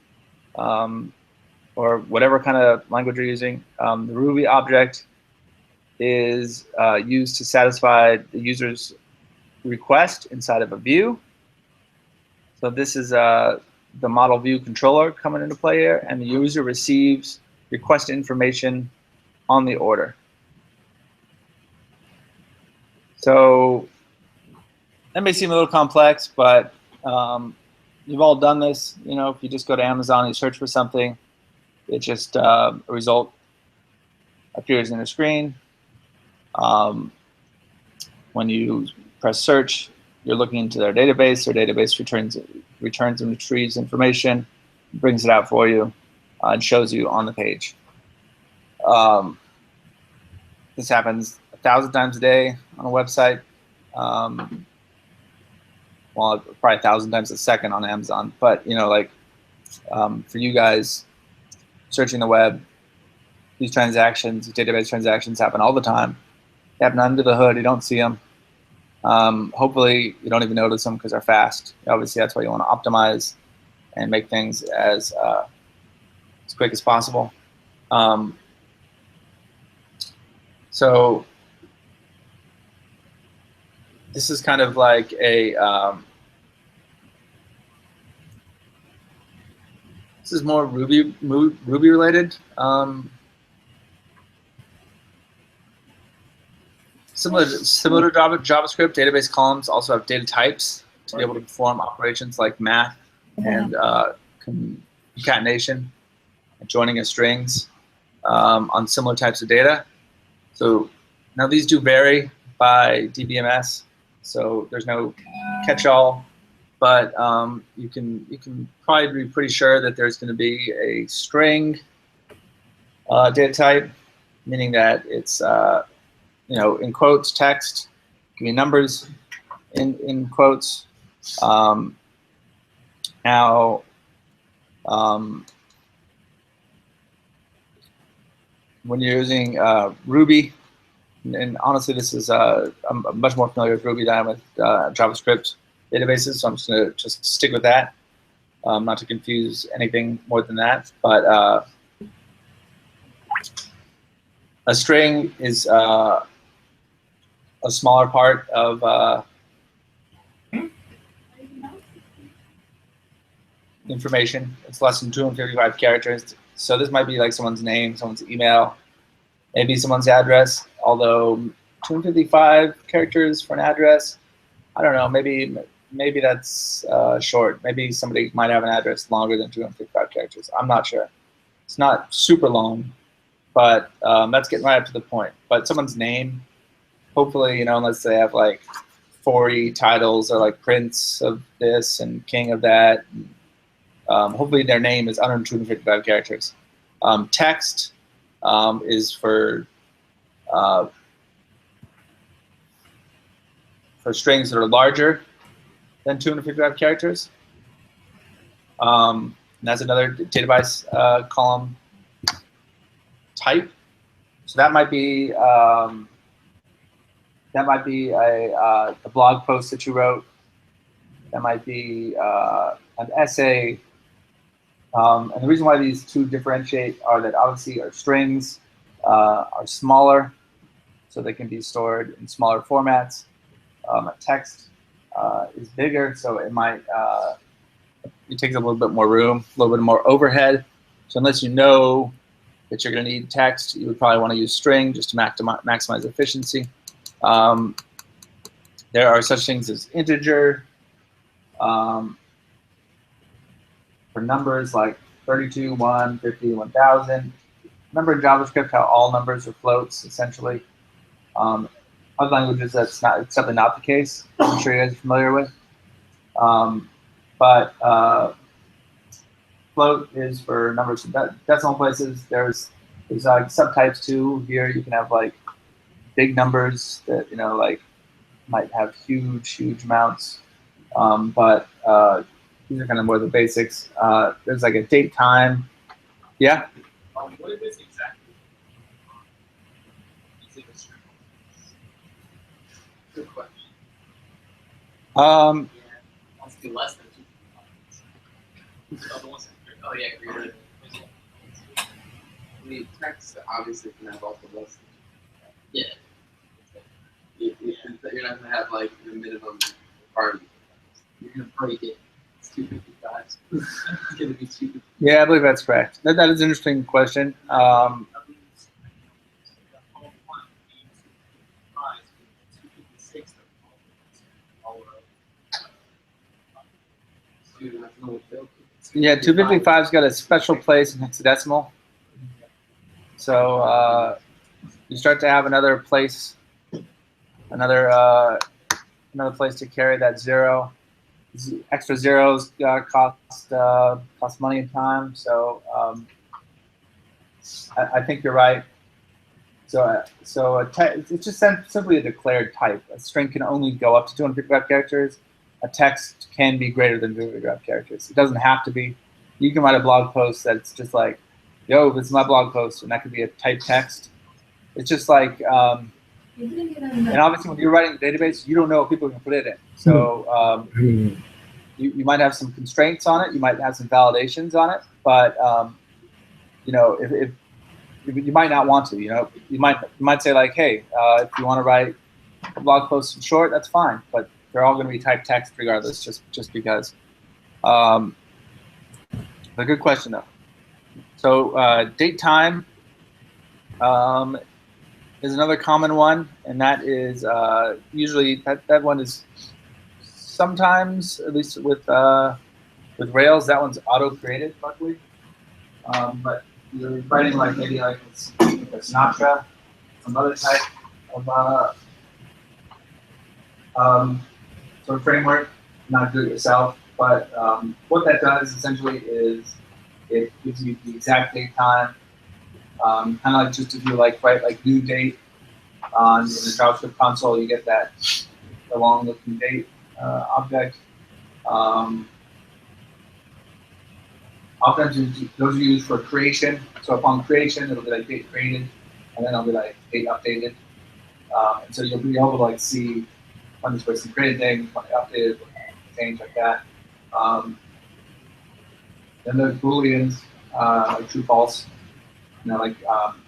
or whatever kind of language you're using. The Ruby object is used to satisfy the user's request inside of a view. So this is the model view controller coming into play here, and the user receives request information on the order. So that may seem a little complex, but you've all done this. You know, if you just go to Amazon and you search for something, it just a result appears in the screen. When you press search, you're looking into their database. Their database returns and retrieves information, brings it out for you, and shows you on the page. This happens 1,000 times a day on a website. Well, probably 1,000 times a second on Amazon. But you know, like for you guys searching the web, these transactions, database transactions, happen all the time. They happen under the hood. You don't see them. Hopefully, you don't even notice them because they're fast. Obviously, that's why you want to optimize and make things as quick as possible. So this is kind of like a this is more Ruby related. Similar to JavaScript, database columns also have data types to be able to perform operations like math and concatenation and joining of strings on similar types of data. So now these do vary by DBMS, so there's no catch-all, but you can probably be pretty sure that there's going to be a string data type, meaning that it's you know, in quotes, text, give me numbers in quotes. Now, when you're using Ruby, and honestly, this is I'm much more familiar with Ruby than I am with JavaScript databases, so I'm just going to just stick with that, not to confuse anything more than that. But a string is a smaller part of information. It's less than 255 characters. So this might be like someone's name, someone's email, maybe someone's address. Although 255 characters for an address, I don't know. Maybe that's short. Maybe somebody might have an address longer than 255 characters. I'm not sure. It's not super long, but that's getting right up to the point. But someone's name, hopefully, you know, unless they have like 40 titles or like prince of this and king of that. Hopefully their name is under 255 characters. Text is for strings that are larger than 255 characters. And that's another database column type. So that might be a blog post that you wrote. That might be an essay. And the reason why these two differentiate are that obviously our strings are smaller, so they can be stored in smaller formats. A text is bigger, so it might it takes up a little bit more room, a little bit more overhead. So unless you know that you're going to need text, you would probably want to use string just to maximize efficiency. There are such things as integer for numbers like 32, 1, 50, 1000. Remember in JavaScript how all numbers are floats essentially. Other languages it's simply not the case. I'm sure you guys are familiar with. But float is for numbers in decimal places. There's like subtypes too. Here you can have like big numbers that like might have huge amounts. But these are kind of more the basics. There's like a date time. Yeah. What is this exactly? Using a string. Good question. Yeah, wants to be less than 2. Oh yeah, greater. The text obviously can have also less than 2. Yeah. You're not gonna have like the minimum requirement. You're gonna break it. It's 255. It's gonna be 255. Yeah, I believe that's correct. That is an interesting question. Yeah, 255's got a special place in hexadecimal. So you start to have another place, another place to carry that zero. Extra zeros cost money and time. So I think you're right. So it's just simply a declared type. A string can only go up to 255 characters. A text can be greater than 255 characters. It doesn't have to be. You can write a blog post that's just like, yo, this is my blog post, and that could be a typed text. It's just like, and obviously when you're writing a database, you don't know if people can put it in. So you might have some constraints on it. You might have some validations on it, but if you might not want to. You might say like, hey, if you want to write a blog post in short, that's fine, but they're all going to be typed text regardless, just because. A good question though. So date time is another common one, and that is usually that one is sometimes, at least with Rails, that one's auto created, luckily. But you're writing like maybe like a Sinatra, some other type of sort of framework, not do it yourself. But what that does essentially is it gives you the exact date time, kind of like just if you write like new date in the JavaScript console, you get that the long looking date object. Oftentimes those are used for creation. So upon creation, it'll be like date created, and then it'll be like date updated. And so you'll be able to like see when this person created things, when they updated, when they changed like that. Then there's booleans, like true, false. You know, like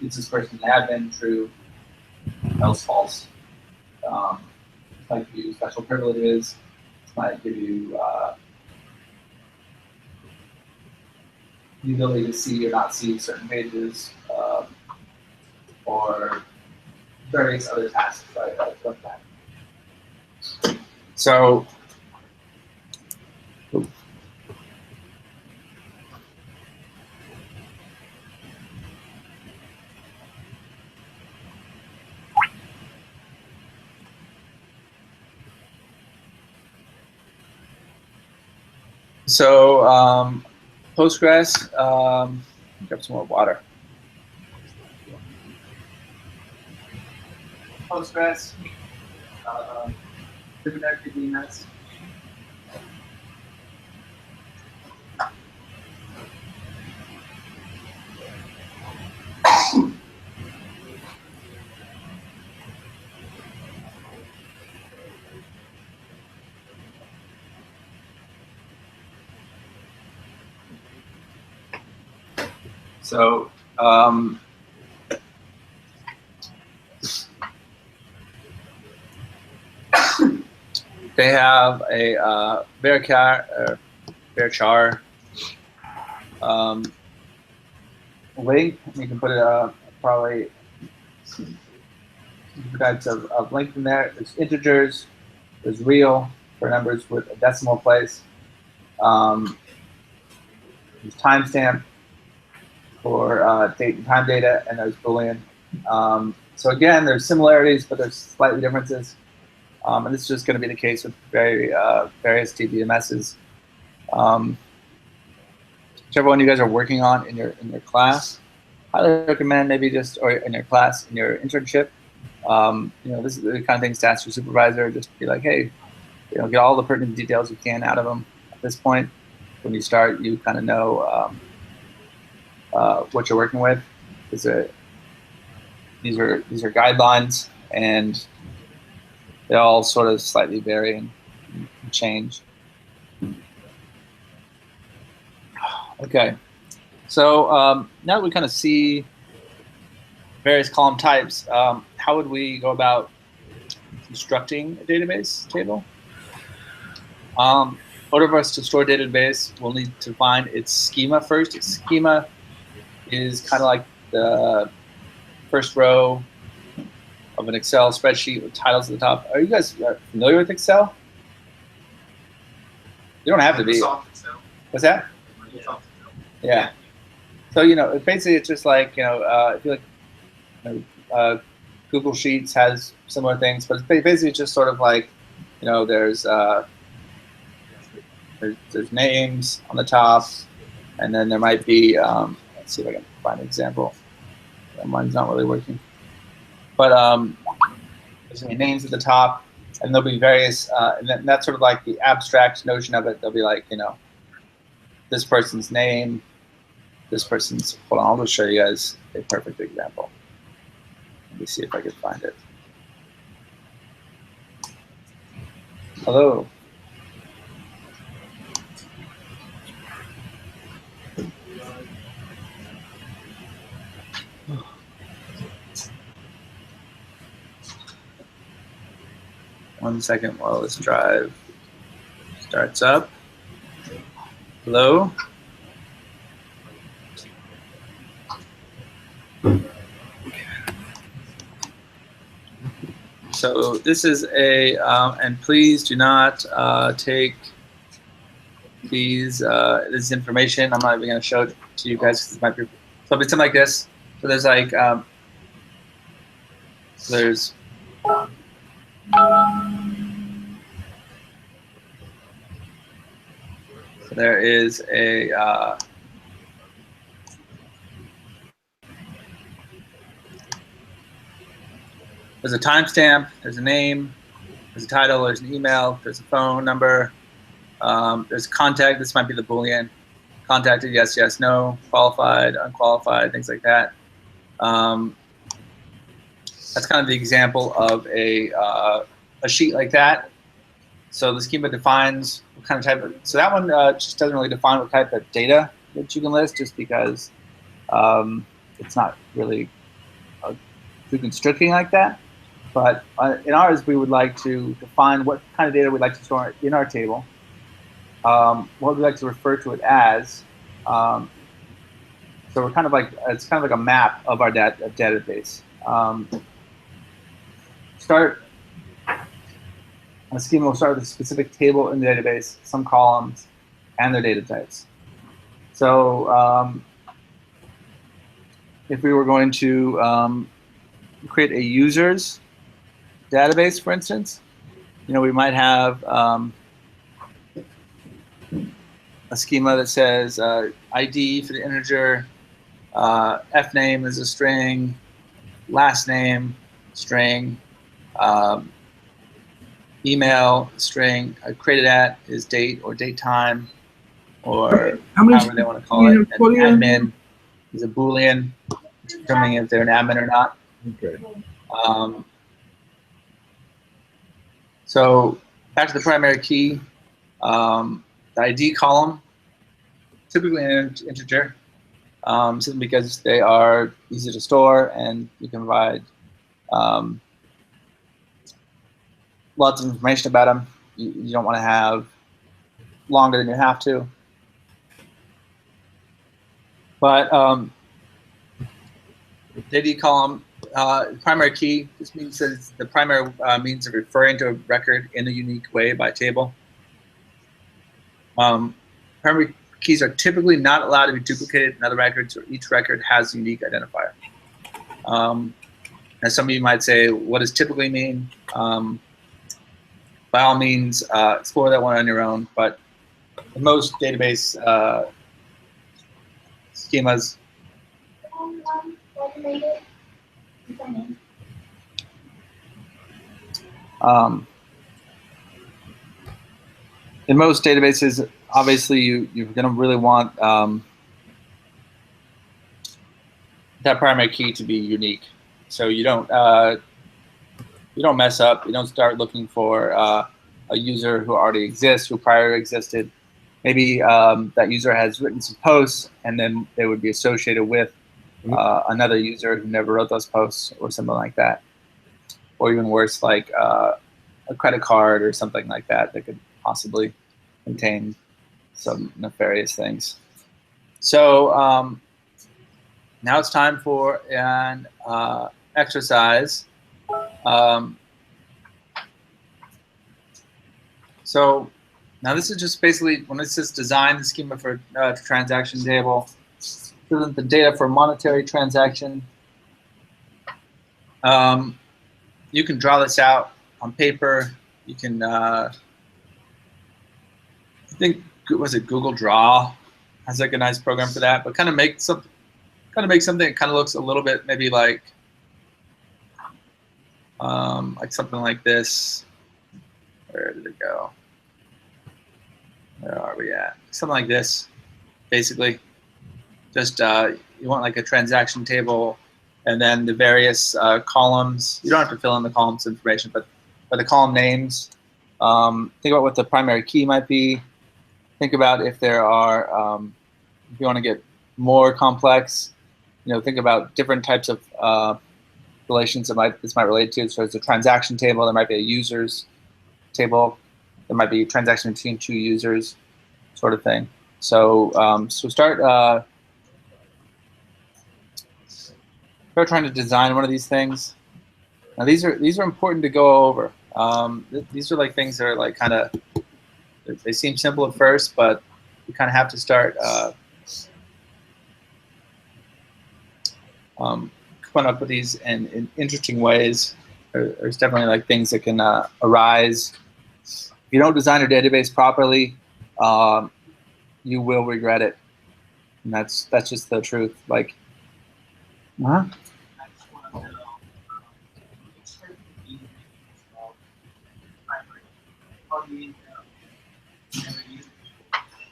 is this person admin, true, else false. This might give you special privileges. This might give you the ability to see or not see certain pages, or various other tasks like that. So, Postgres, grab some more water. Postgres, Kubernetes DNS. So, they have a varchar link. You can put it probably types of link in there. There's integers, there's real for numbers with a decimal place. There's timestamp for date and time data, and there's Boolean. So again, there's similarities, but there's slightly differences. And this is just going to be the case with various TBMSs. Whichever one you guys are working on in your class, highly recommend maybe just, or in your class, in your internship. This is the kind of things to ask your supervisor. Just be like, hey, get all the pertinent details you can out of them. At this point, when you start, you kind of know what you're working with. These are guidelines, and they all sort of slightly vary and change. Okay, so now that we kind of see various column types, how would we go about constructing a database table? In order for us to store a database, we'll need to find its schema first. Its schema is kind of like the first row of an Excel spreadsheet with titles at the top. Are you guys familiar with Excel? You don't have to be. What's that? Yeah. So basically it's just like if you like Google Sheets has similar things, but it's basically just sort of like there's names on the top, and then there might be let's see if I can find an example. Mine's not really working. But there's going to be names at the top, and there'll be various, and that's sort of like the abstract notion of it. There'll be like, this person's name, this person's, hold on, I'll just show you guys a perfect example. Let me see if I can find it. Hello. One second while this drive starts up. Hello? So this is a, and please do not take this information. I'm not even going to show it to you guys because it might be, so it'll be something like this. So there's like, there's there is a there's a timestamp, there's a name, there's a title, there's an email, there's a phone number, there's contact. This might be the Boolean contacted, yes, yes, no, qualified, unqualified, things like that. That's kind of the example of a sheet like that. So the schema defines what kind of type of, so that one just doesn't really define what type of data that you can list, just because it's not really too constricting like that. But in ours, we would like to define what kind of data we'd like to store in our table, what we'd like to refer to it as. So we're kind of like, it's kind of like a map of our database. A schema will start with a specific table in the database, some columns, and their data types. So if we were going to create a user's database, for instance, we might have a schema that says ID for the integer, fname is a string, last name, string, email, string, created at is date or date time, or however they want to call it. And admin is a Boolean, determining if they're an admin or not. Okay. So back to the primary key, the ID column, typically an integer, simply because they are easy to store and you can provide lots of information about them. You don't want to have longer than you have to. But the ID column, primary key, this means that it's the primary means of referring to a record in a unique way by table. Primary keys are typically not allowed to be duplicated in other records, or each record has a unique identifier. And some of you might say, what does typically mean? By all means, explore that one on your own, but in most database schemas, in most databases, obviously you're going to really want that primary key to be unique. So you don't mess up. You don't start looking for a user who already exists, who prior existed. Maybe that user has written some posts, and then they would be associated with another user who never wrote those posts, or something like that. Or even worse, like a credit card or something like that that could possibly contain some nefarious things. So now it's time for an exercise. So now this is just basically, when it says design the schema for transaction table, present the data for monetary transaction. You can draw this out on paper. You can, I think, was it Google Draw has like a nice program for that, but kind of make something that kind of looks a little bit maybe like something like this. Where did it go? Where are we at? Something like this, basically. Just you want like a transaction table, and then the various columns. You don't have to fill in the columns information, but the column names. Think about what the primary key might be. Think about if there are, if you want to get more complex, think about different types of relations that this might relate to. So it's a transaction table. There might be a users table. There might be a transaction between two users, sort of thing. So start trying to design one of these things. Now these are important to go over. These are like things that are like kind of, they seem simple at first, but you kind of have to start coming up with these in interesting ways. There's definitely like things that can arise. If you don't design your database properly, you will regret it, and that's just the truth. Like,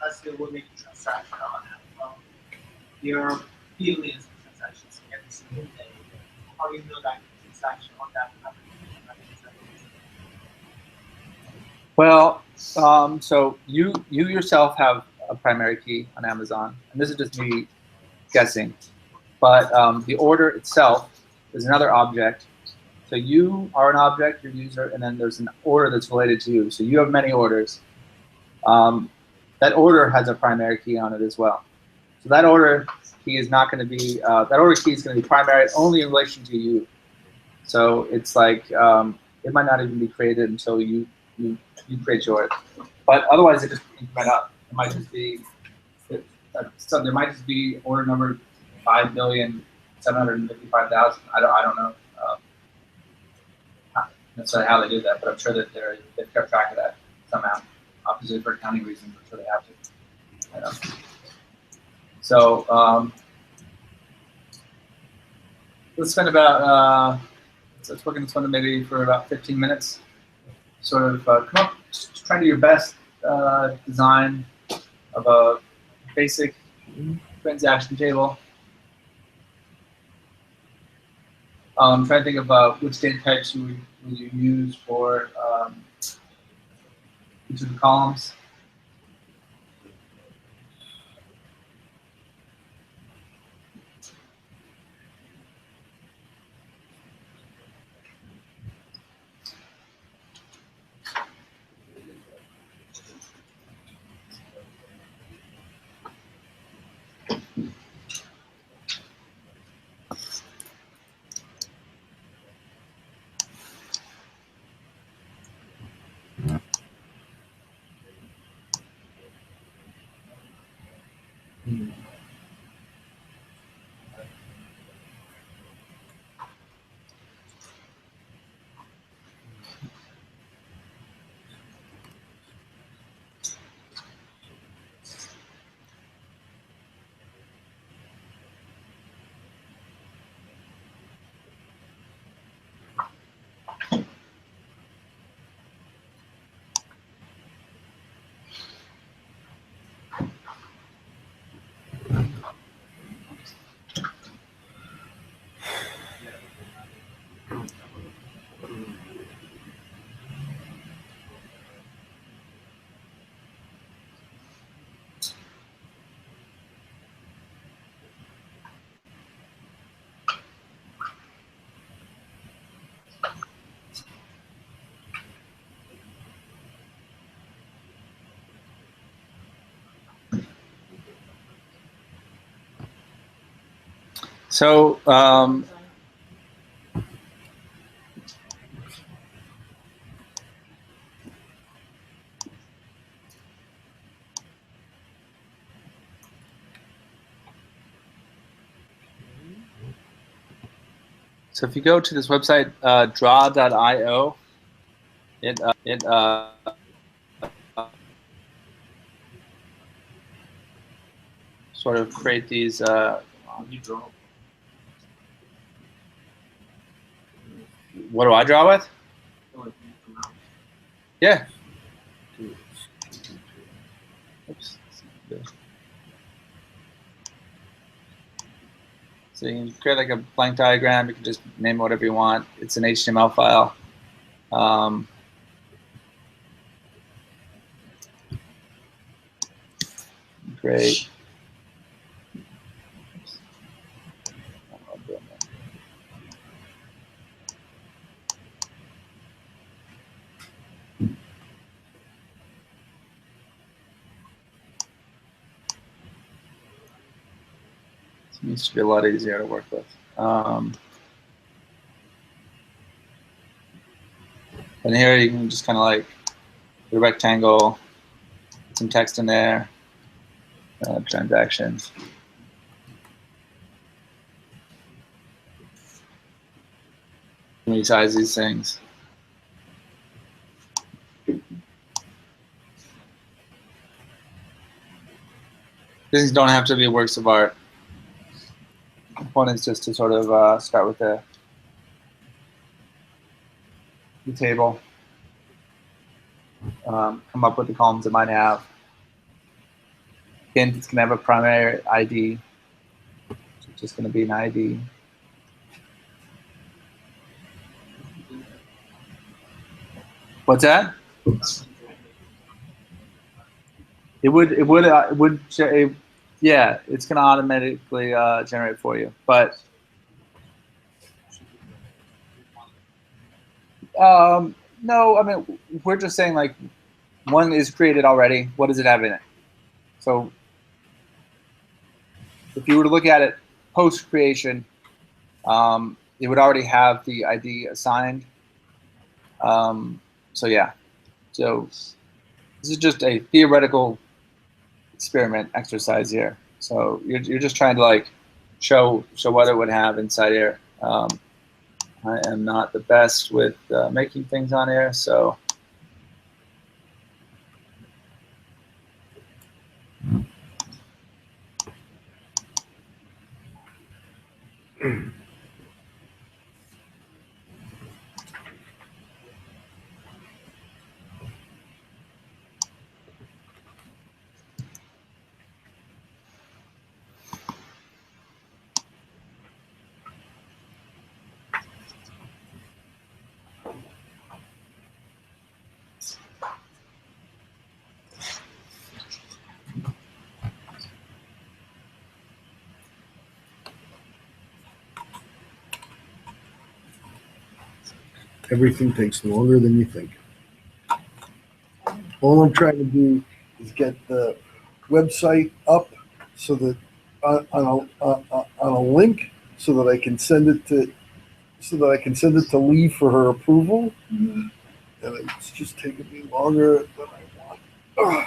let's say we're making transaction on Amazon. There are billions of transactions every single day. How do you know that transaction on that happened? Well, so you yourself have a primary key on Amazon, and this is just me guessing. But the order itself is another object. So you are an object, your user, and then there's an order that's related to you. So you have many orders. That order has a primary key on it as well. So that order key is not going to be, that order key is going to be primary only in relation to you. So it's like, it might not even be created until you create yours. But otherwise, it just increment up. It might just be, so there might just be order number 5,755,000. I don't know necessarily how they do that, but I'm sure that they've kept track of that somehow. Obviously for accounting reasons, I'm sure they have to. You know. So let's spend about, so we're going to spend maybe for about 15 minutes. Sort of come up, just try to do your best design of a basic transaction table. I'm trying to think of which data types would you use for each of the columns. So so if you go to this website, draw.io, it sort of create these. What do I draw with? Yeah. Oops. So you can create like a blank diagram. You can just name it whatever you want. It's an HTML file. Great. It needs to be a lot easier to work with. And here you can just kind of like the rectangle, put some text in there, transactions. Resize these things. These don't have to be works of art. One is just to sort of start with the table, come up with the columns it might have. hint, it's gonna have a primary ID. It's just gonna be an ID. What's that? Yeah, it's gonna automatically generate for you. But no, I mean, we're just saying like one is created already. What does it have in it? So if you were to look at it post creation, it would already have the ID assigned. So yeah, so this is just a theoretical experiment exercise here. So you're just trying to like show what it would have inside here. I am not the best with making things on here, so. Everything takes longer than you think. All I'm trying to do is get the website up so that on a link so that I can send it to Lee for her approval. Mm-hmm. And it's just taking me longer than I want.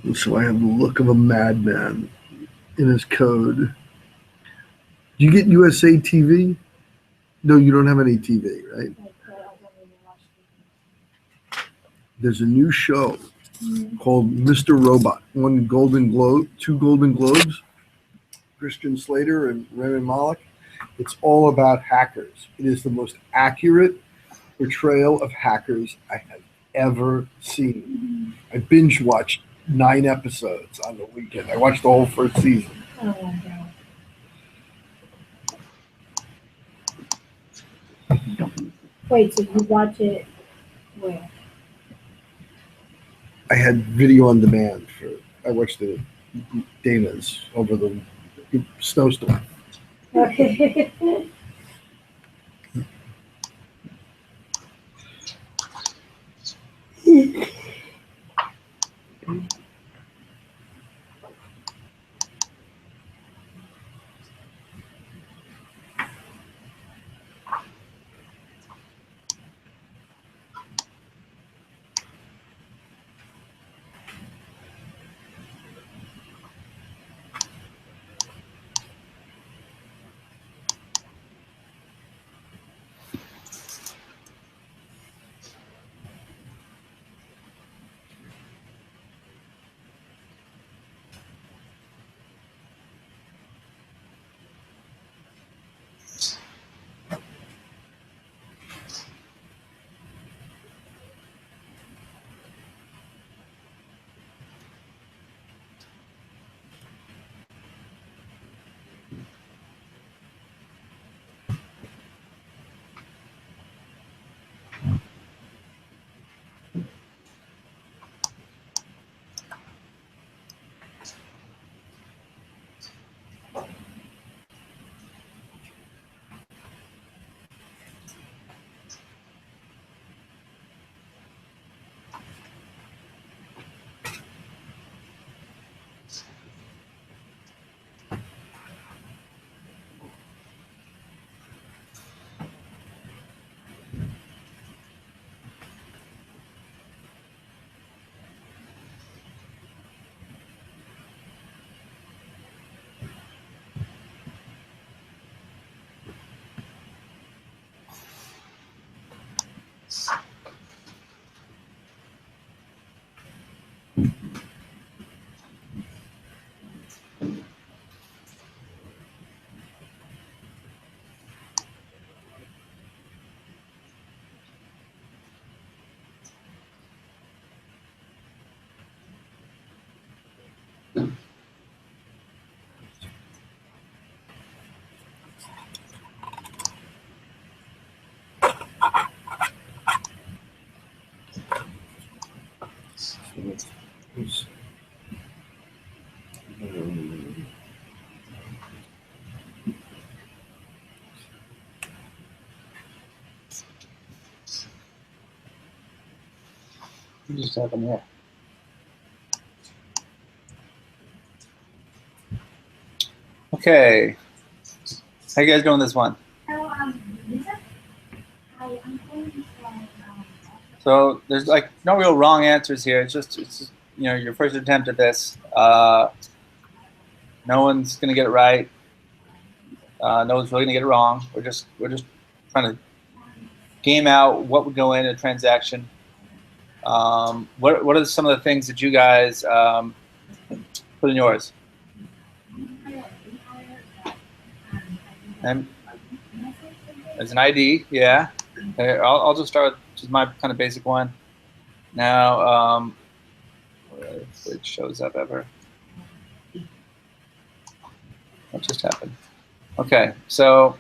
And so I have the look of a madman in his code. Do you get USA TV? No, you don't have any TV, right? There's a new show called Mr. Robot. One Golden Globe, 2 Golden Globes. Christian Slater and Rami Malek. It's all about hackers. It is the most accurate portrayal of hackers I have ever seen. I binge watched 9 episodes on the weekend. I watched the whole first season. Oh my God. Wait, so you watch it where? I had video on demand I watched the Dana's over the snowstorm. Okay. What just happened here? Okay. How you guys doing this one? Lisa? Hi, I'm calling from, So there's like no real wrong answers here. It's just you know, your first attempt at this. No one's gonna get it right. No one's really gonna get it wrong. We're just trying to game out what would go in a transaction. What are some of the things that you guys put in yours? And there's an ID, yeah. Okay, I'll just start with just my kind of basic one. Now, if it shows up ever. What just happened? Okay, so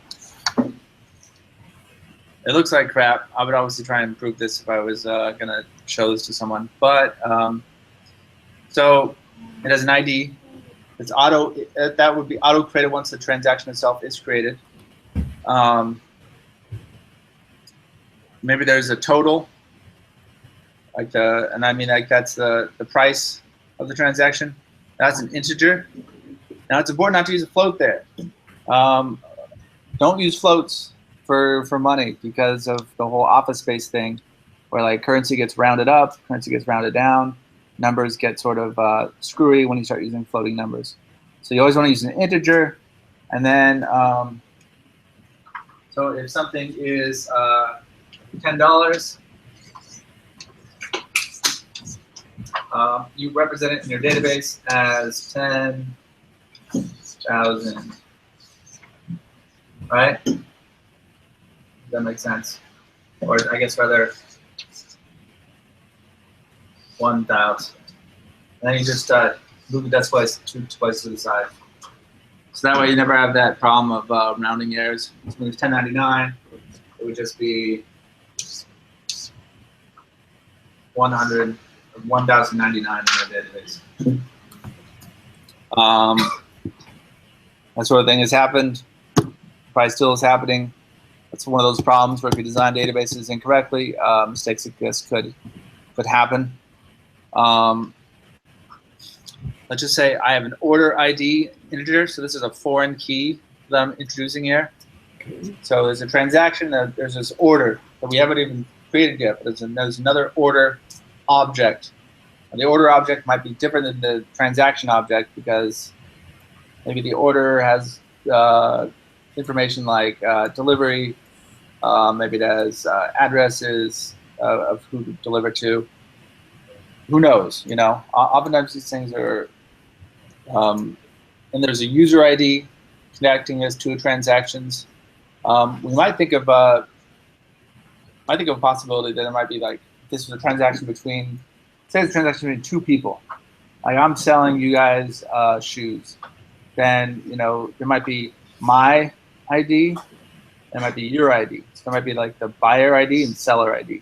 it looks like crap. I would obviously try and improve this if I was gonna show this to someone. But so it has an ID. It's auto. That would be auto created once the transaction itself is created. Maybe there's a total, like and I mean like that's the price of the transaction. That's an integer. Now it's important not to use a float there. Don't use floats for money because of the whole office space thing, where like currency gets rounded up, currency gets rounded down, numbers get sort of screwy when you start using floating numbers. So you always want to use an integer, and then so if something is $10, you represent it in your database as 10,000. Right? Does that make sense? Or I guess rather 1,000. And then you just move the decimal place twice to the side. So that way you never have that problem of rounding errors. So when it's 1099, it would just be 1,099 in your database. That sort of thing has happened. Probably still is happening. That's one of those problems where if you design databases incorrectly, mistakes like this could happen. Let's just say I have an order ID integer, so this is a foreign key that I'm introducing here. So there's a transaction, there's this order that we haven't even created yet, but there's another order object. And the order object might be different than the transaction object because maybe the order has information like delivery, maybe it has addresses of who to deliver to. Who knows, you know? Oftentimes these things are, and there's a user ID connecting us to transactions. We might think of a possibility that it might be like this was a transaction between, say it's a transaction between two people. Like I'm selling you guys shoes. Then, you know, there might be my ID, there might be your ID. So there might be like the buyer ID and seller ID,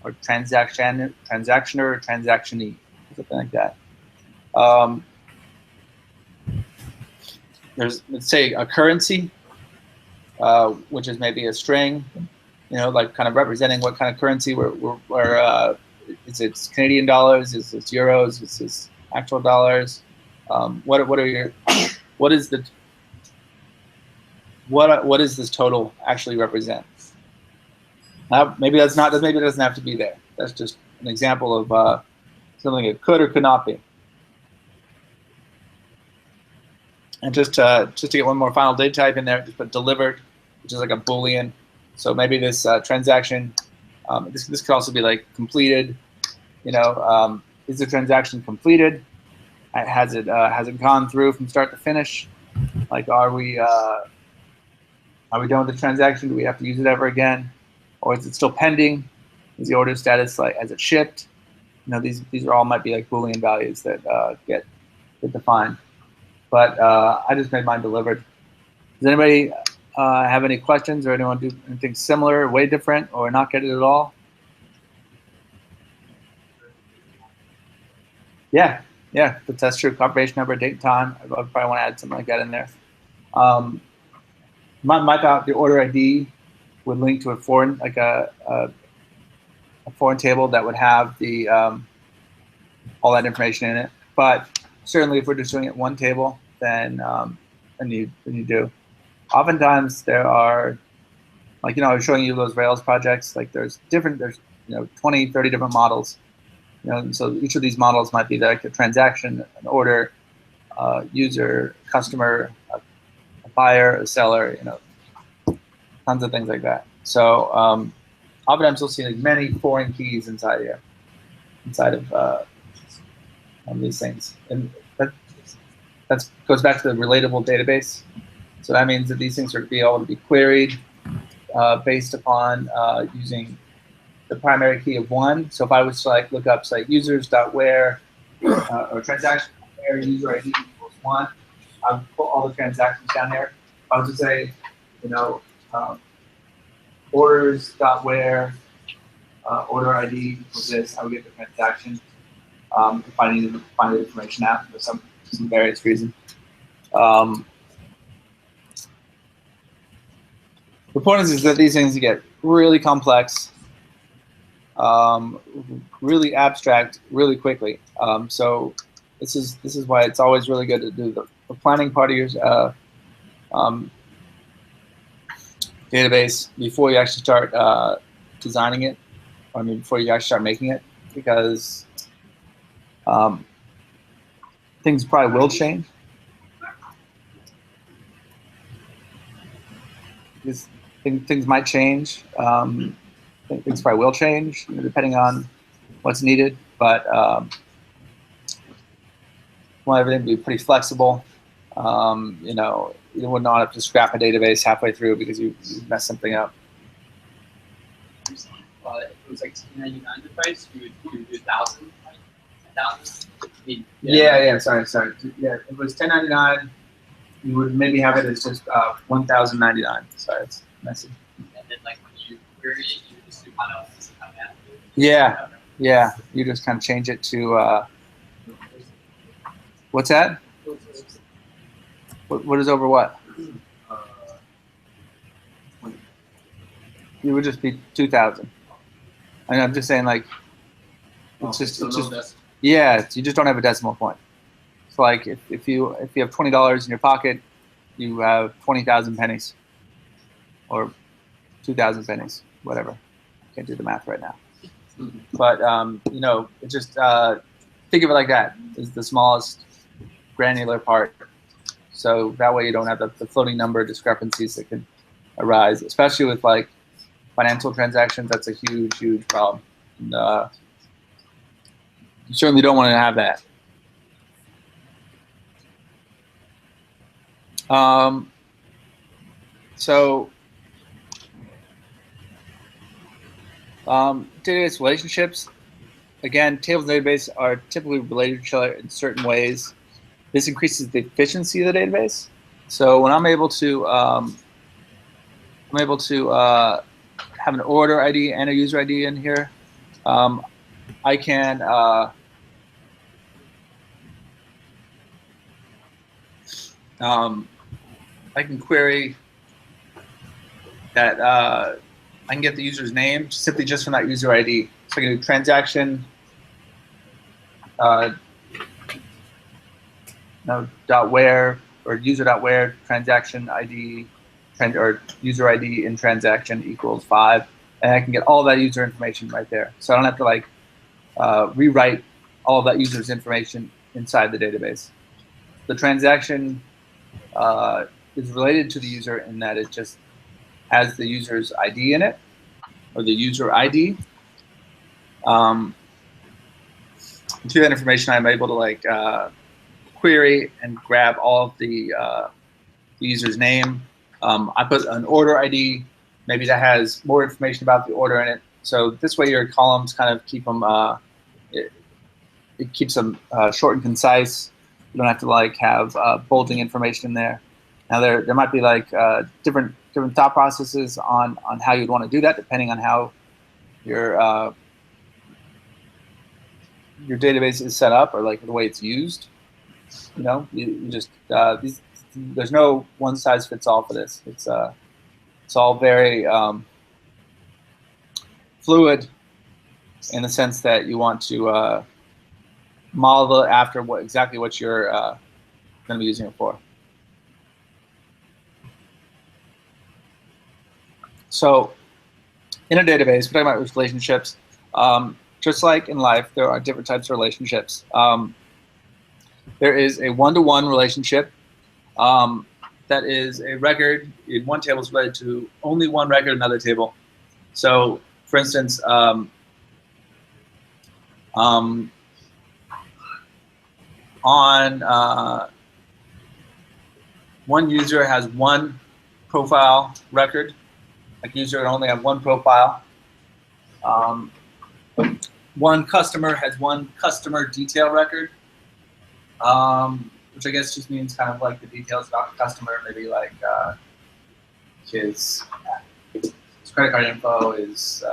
or transactioner, transactionee, something like that. There's, let's say, a currency, which is maybe a string, you know, like kind of representing what kind of currency is it Canadian dollars, is it euros, is this actual dollars? What does this total actually represent? Maybe that's not. Maybe it doesn't have to be there. That's just an example of something it could or could not be. And just to get one more final data type in there, just put delivered, which is like a Boolean. So maybe this transaction, this could also be like completed. You know, is the transaction completed? Has it gone through from start to finish? Like, are we done with the transaction? Do we have to use it ever again? Or is it still pending? Is the order status like, has it shipped? You know, these are all might be like Boolean values that get get defined. But I just made mine delivered. Does anybody have any questions, or anyone do anything similar, way different, or not get it at all? Yeah, that's true. Confirmation number, date, and time. I would probably want to add something like that in there. The order ID would link to a foreign, like a foreign table that would have the all that information in it. But certainly, if we're just doing it one table, then you do. Oftentimes, there are, like, I was showing you those Rails projects. Like, there's 20, 30 different models. So each of these models might be like a transaction, an order, user, customer, a buyer, a seller, tons of things like that. So oftentimes you'll see like many foreign keys inside here, inside of these things. And that goes back to the relatable database. So that means that these things are to be able to be queried based upon using the primary key of 1. So if I was to like look up, say, users.where or transaction where user ID equals 1, I would put all the transactions down there. I would just say, orders.where order ID equals this. I would get the transaction if I needed to find the information out for some various reason. The point is that these things get really complex, really abstract, really quickly. So this is why it's always really good to do the planning part of your database before you actually start designing it. Before you actually start making it, because things probably will change. Things might change. Things probably will change, depending on what's needed. But want everything to be pretty flexible. You would not have to scrap a database halfway through because you messed something up. If it was like $10.99 the price, you would do 1,000. 1,000. Yeah. Sorry. Yeah, if it was $10.99, you would maybe have it as just $1,099. Sorry, it's messy. And then like when you query it, you just do kind of that. Yeah. You just kind of change it to what's that? What is over what? You would just be 2,000. And I'm just saying, like, it's just yeah. You just don't have a decimal point. So like if you have $20 in your pocket, you have 20,000 pennies, or 2,000 pennies, whatever. Can't do the math right now. But it just think of it like that. Is the smallest granular part. So that way you don't have the floating number discrepancies that can arise, especially with like financial transactions. That's a huge problem. And, you certainly don't want to have that. Database relationships. Again, tables and database are typically related to each other in certain ways. This increases the efficiency of the database. So when I'm able to have an order ID and a user ID in here, I can query that I can get the user's name simply just from that user ID. So I can do transaction .where or user.where transaction ID or user ID in transaction equals 5, and I can get all that user information right there. So I don't have to like rewrite all of that user's information inside the database. The transaction is related to the user in that it just has the user's ID in it, or the user ID. Through that information, I'm able to like query and grab all of the user's name. I put an order ID, maybe that has more information about the order in it. So this way, your columns kind of keep them. It keeps them short and concise. You don't have to like have bulleting information in there. Now there might be like different thought processes on how you'd want to do that, depending on how your database is set up or like the way it's used. You know, you just there's no one size fits all for this. It's all very fluid in the sense that you want to model it after exactly what you're going to be using it for. So in a database, we're talking about relationships. Just like in life, there are different types of relationships. There is a one-to-one relationship that is a record in one table is related to only one record in another table. So, for instance, one user has one profile record. Like user can only have one profile. One customer has one customer detail record, which I guess just means kind of like the details about the customer, maybe like his credit card info, his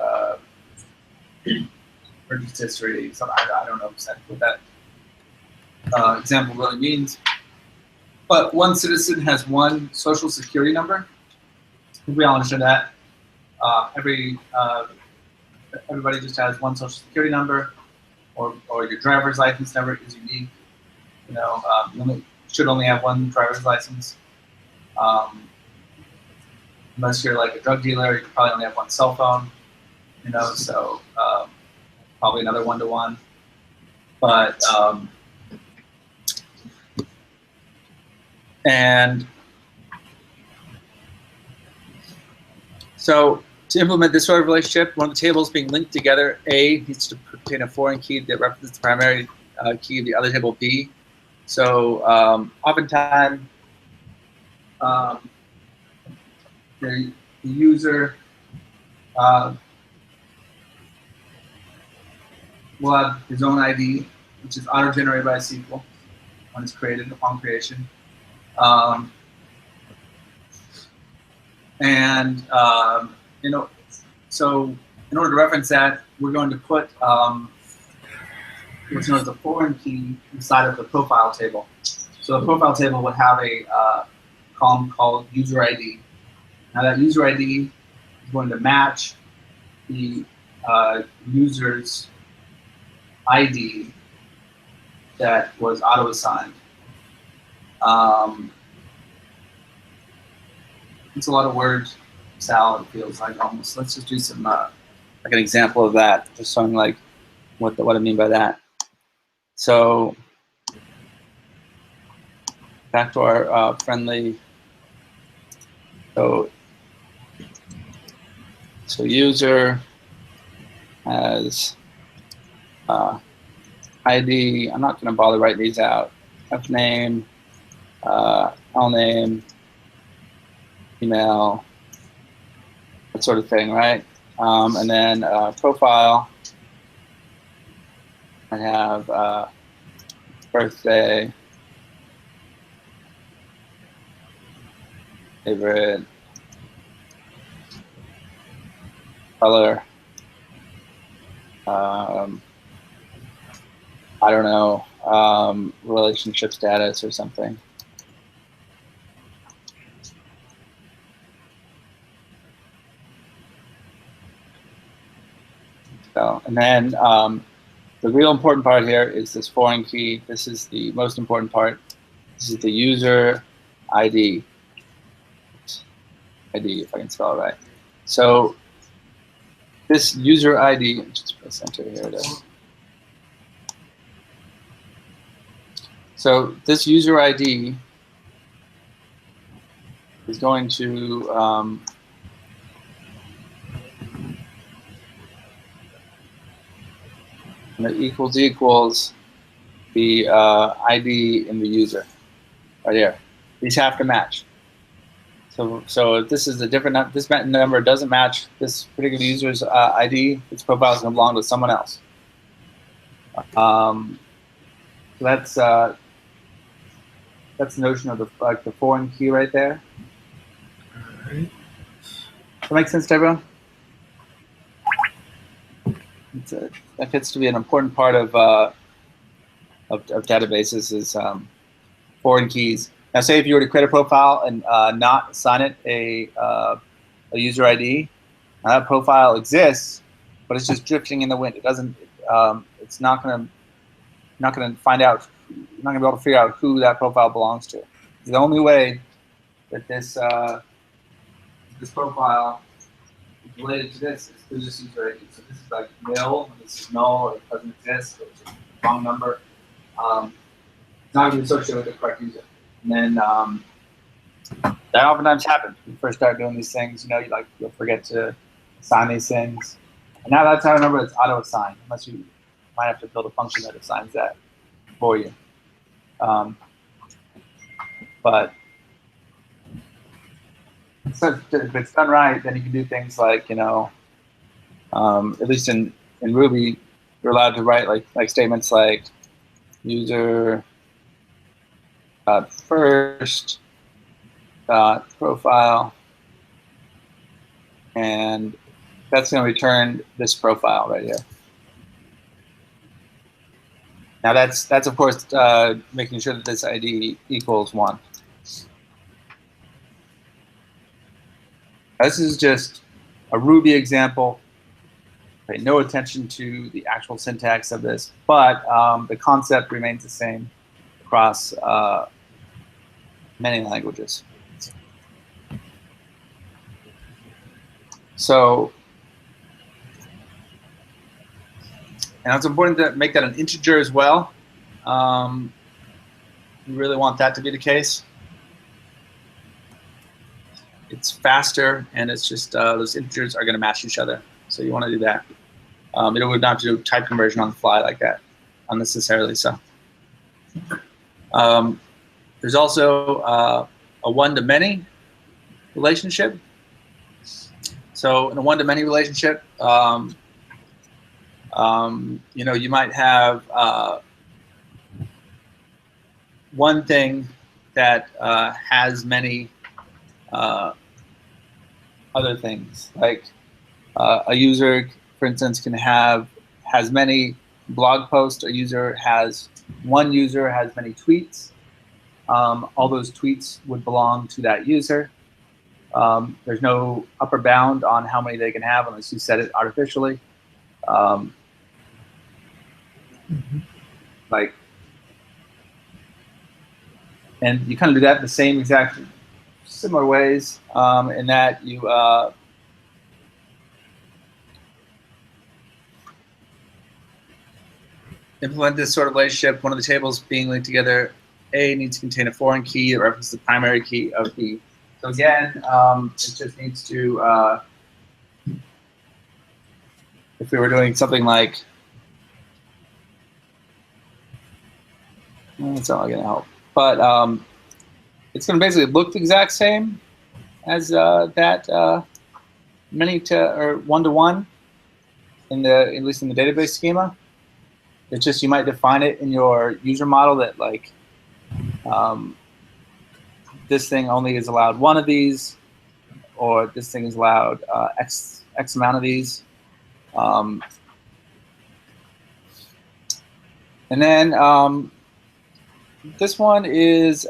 purchase history. I don't know exactly what that example really means. But one citizen has one social security number. We all understand that. Everybody just has one social security number, or your driver's license number is unique. You know, you should only have one driver's license. Unless you're like a drug dealer, you probably only have one cell phone. You know, so probably another one-to-one. But and so to implement this sort of relationship, one of the tables being linked together, A needs to contain a foreign key that represents the primary key of the other table, B. So oftentimes, the user will have his own ID, which is auto-generated by a SQL when it's created upon creation. You know, so in order to reference that, we're going to put what's known as a foreign key inside of the profile table. So the profile table would have a column called user ID. Now that user ID is going to match the user's ID that was auto-assigned. It's a lot of words salad, it feels like almost. Let's just do some like an example of that, just showing like what I mean by that. So back to our friendly. So user has ID. I'm not going to bother writing these out. F name, L name, email, that sort of thing, right? And then profile. I have birthday, favorite, color, I don't know, relationship status or something. So, and then the real important part here is this foreign key. This is the most important part. This is the user ID. ID, if I can spell it right. So this user ID, just press enter here. So this user ID is going to and it equals the ID in the user, right here. These have to match. So if this is a different, this number doesn't match this particular user's ID, its profile is going to belong to someone else. So that's That's the notion of the foreign key right there. All right. Does that make sense to everyone? That gets to be an important part of databases is foreign keys. Now, say if you were to create a profile and not assign it a user ID, now that profile exists, but it's just drifting in the wind. It doesn't. It's not going to find out. You're not going to be able to figure out who that profile belongs to. The only way that this profile is related to this is through this user ID. So this is like nil. This is null. It doesn't exist. It's a wrong number. It's not going to be associated with the correct user. And then that oftentimes happens when you first start doing these things. You know, you'll forget to assign these things. And now that's how I remember it's auto assign, unless you might have to build a function that assigns that for you. But so if it's done right, then you can do things like, you know, at least in Ruby, you're allowed to write like statements like user first profile, and that's going to return this profile right here. Now that's of course making sure that this ID equals 1. This is just a Ruby example. Pay no attention to the actual syntax of this, but the concept remains the same across many languages. So, and it's important to make that an integer as well. You really want that to be the case. It's faster, and it's just those integers are going to match each other. So you want to do that. You don't have to do type conversion on the fly like that, unnecessarily so. There's also a one-to-many relationship. So in a one-to-many relationship, you know, you might have one thing that has many other things. Like a user, for instance, has many blog posts. One user has many tweets. All those tweets would belong to that user. There's no upper bound on how many they can have unless you set it artificially. And you kind of do that in the same exact similar ways in that you implement this sort of relationship. One of the tables being linked together, A needs to contain a foreign key that references the primary key of B. So again, it just needs to, if we were doing something like, it's not going to help, but it's going to basically look the exact same as that many to or one-to-one at least in the database schema. It's just you might define it in your user model that like this thing only is allowed one of these, or this thing is allowed X amount of these. And then this one is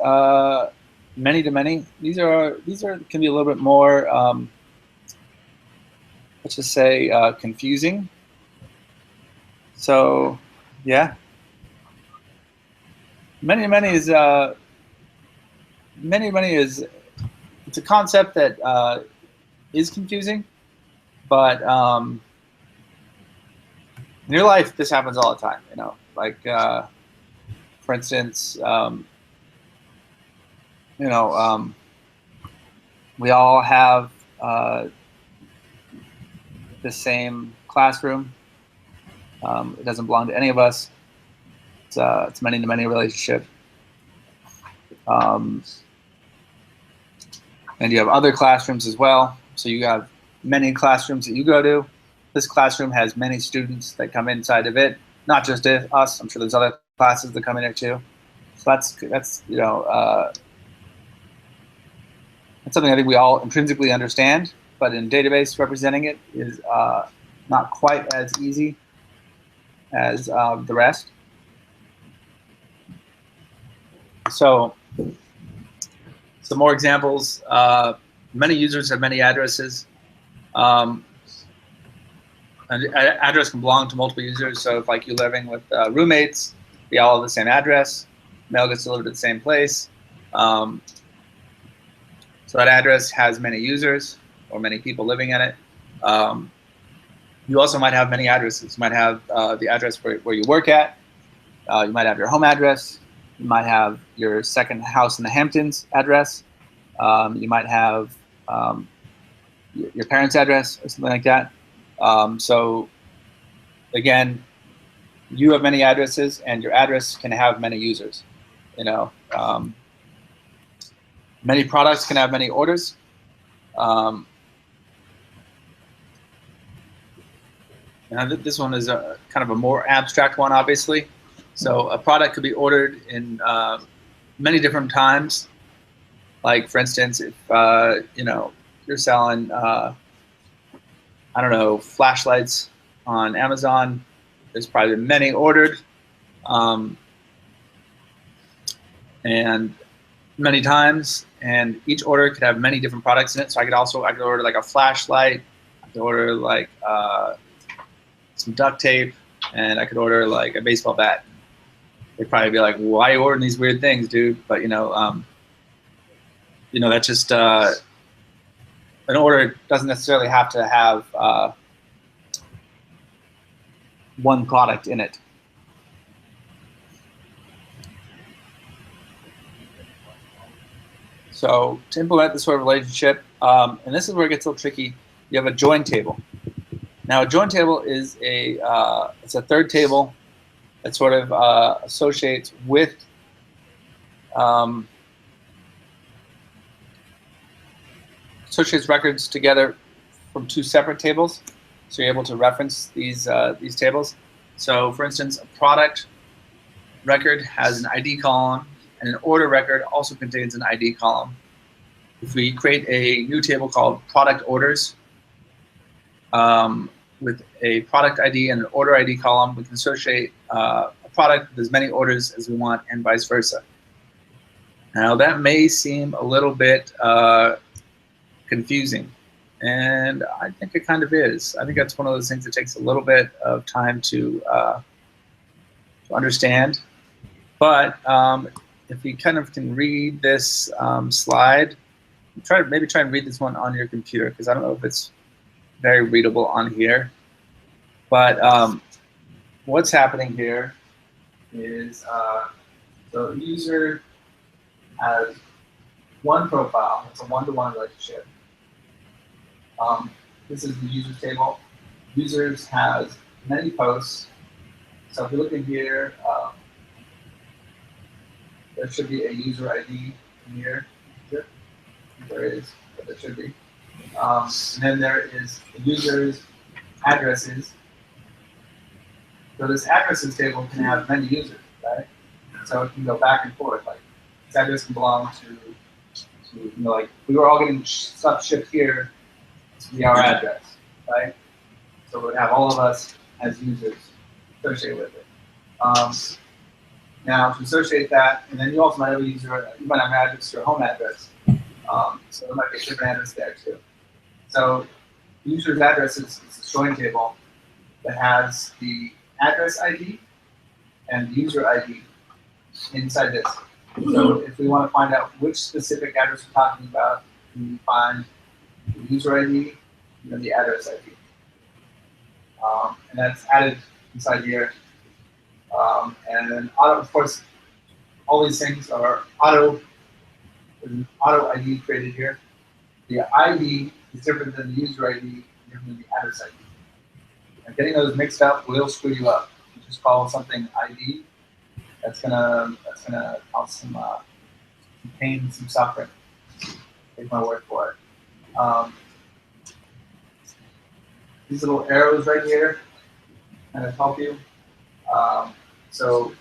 many to many. These can be a little bit more let's just say confusing. So yeah, many to many is it's a concept that is confusing, but in your life this happens all the time. You know, like for instance, you know, we all have the same classroom. It doesn't belong to any of us. It's many to many relationship. And you have other classrooms as well. So you have many classrooms that you go to. This classroom has many students that come inside of it, not just us. I'm sure there's other classes that come in there too. So that's you know that's something I think we all intrinsically understand, but in database representing it is not quite as easy as the rest. So some more examples. Many users have many addresses. An address can belong to multiple users. So if like you're living with roommates, they all have the same address. Mail gets delivered at the same place. So that address has many users or many people living in it. You also might have many addresses. You might have the address where you work at. You might have your home address. You might have your second house in the Hamptons address. You might have your parents' address or something like that. So again, you have many addresses, and your address can have many users. You know, many products can have many orders. Now this one is a kind of a more abstract one, obviously. So a product could be ordered in many different times. Like for instance, if you know, you're selling I don't know, flashlights on Amazon, there's probably many ordered, and many times, and each order could have many different products in it. So I could order like a flashlight, I could order like some duct tape, and I could order like a baseball bat. They'd probably be like, "Why are you ordering these weird things, dude?" But you know, that's just an order doesn't necessarily have to have one product in it. So to implement this sort of relationship, and this is where it gets a little tricky, you have a join table. Now a join table is it's a third table that sort of associates with records together from two separate tables. So you're able to reference these tables. So for instance, a product record has an ID column, and an order record also contains an ID column. If we create a new table called product orders with a product ID and an order ID column, we can associate a product with as many orders as we want and vice versa. Now that may seem a little bit confusing, and I think it kind of is. I think that's one of those things that takes a little bit of time to understand. But if you kind of can read this slide, maybe try and read this one on your computer, because I don't know if it's very readable on here. But what's happening here is the user has one profile. It's a one-to-one relationship. This is the users table. Users has many posts. So if you look in here, there should be a user ID in here. There is, but there should be. And then there is the users' addresses. So this addresses table can have many users, right? So it can go back and forth. Like this address can belong to you know, like we were all getting stuff shipped here to be our address, right? So we'd have all of us as users associated with it. Now to associate that, and then you also might have a user, you might have an address to your home address. So there might be a different address there too. So the user's address is a join table that has the address ID and the user ID inside this. So if we want to find out which specific address we're talking about, we find the user ID and then the address ID. And that's added inside here. And then of course, all these things are there's an auto ID created here. The ID is different than the user ID, different than the address ID. And getting those mixed up will screw you up. You just call something ID. That's gonna cause some pain, some suffering. Take my word for it. These little arrows right here kind of help you. So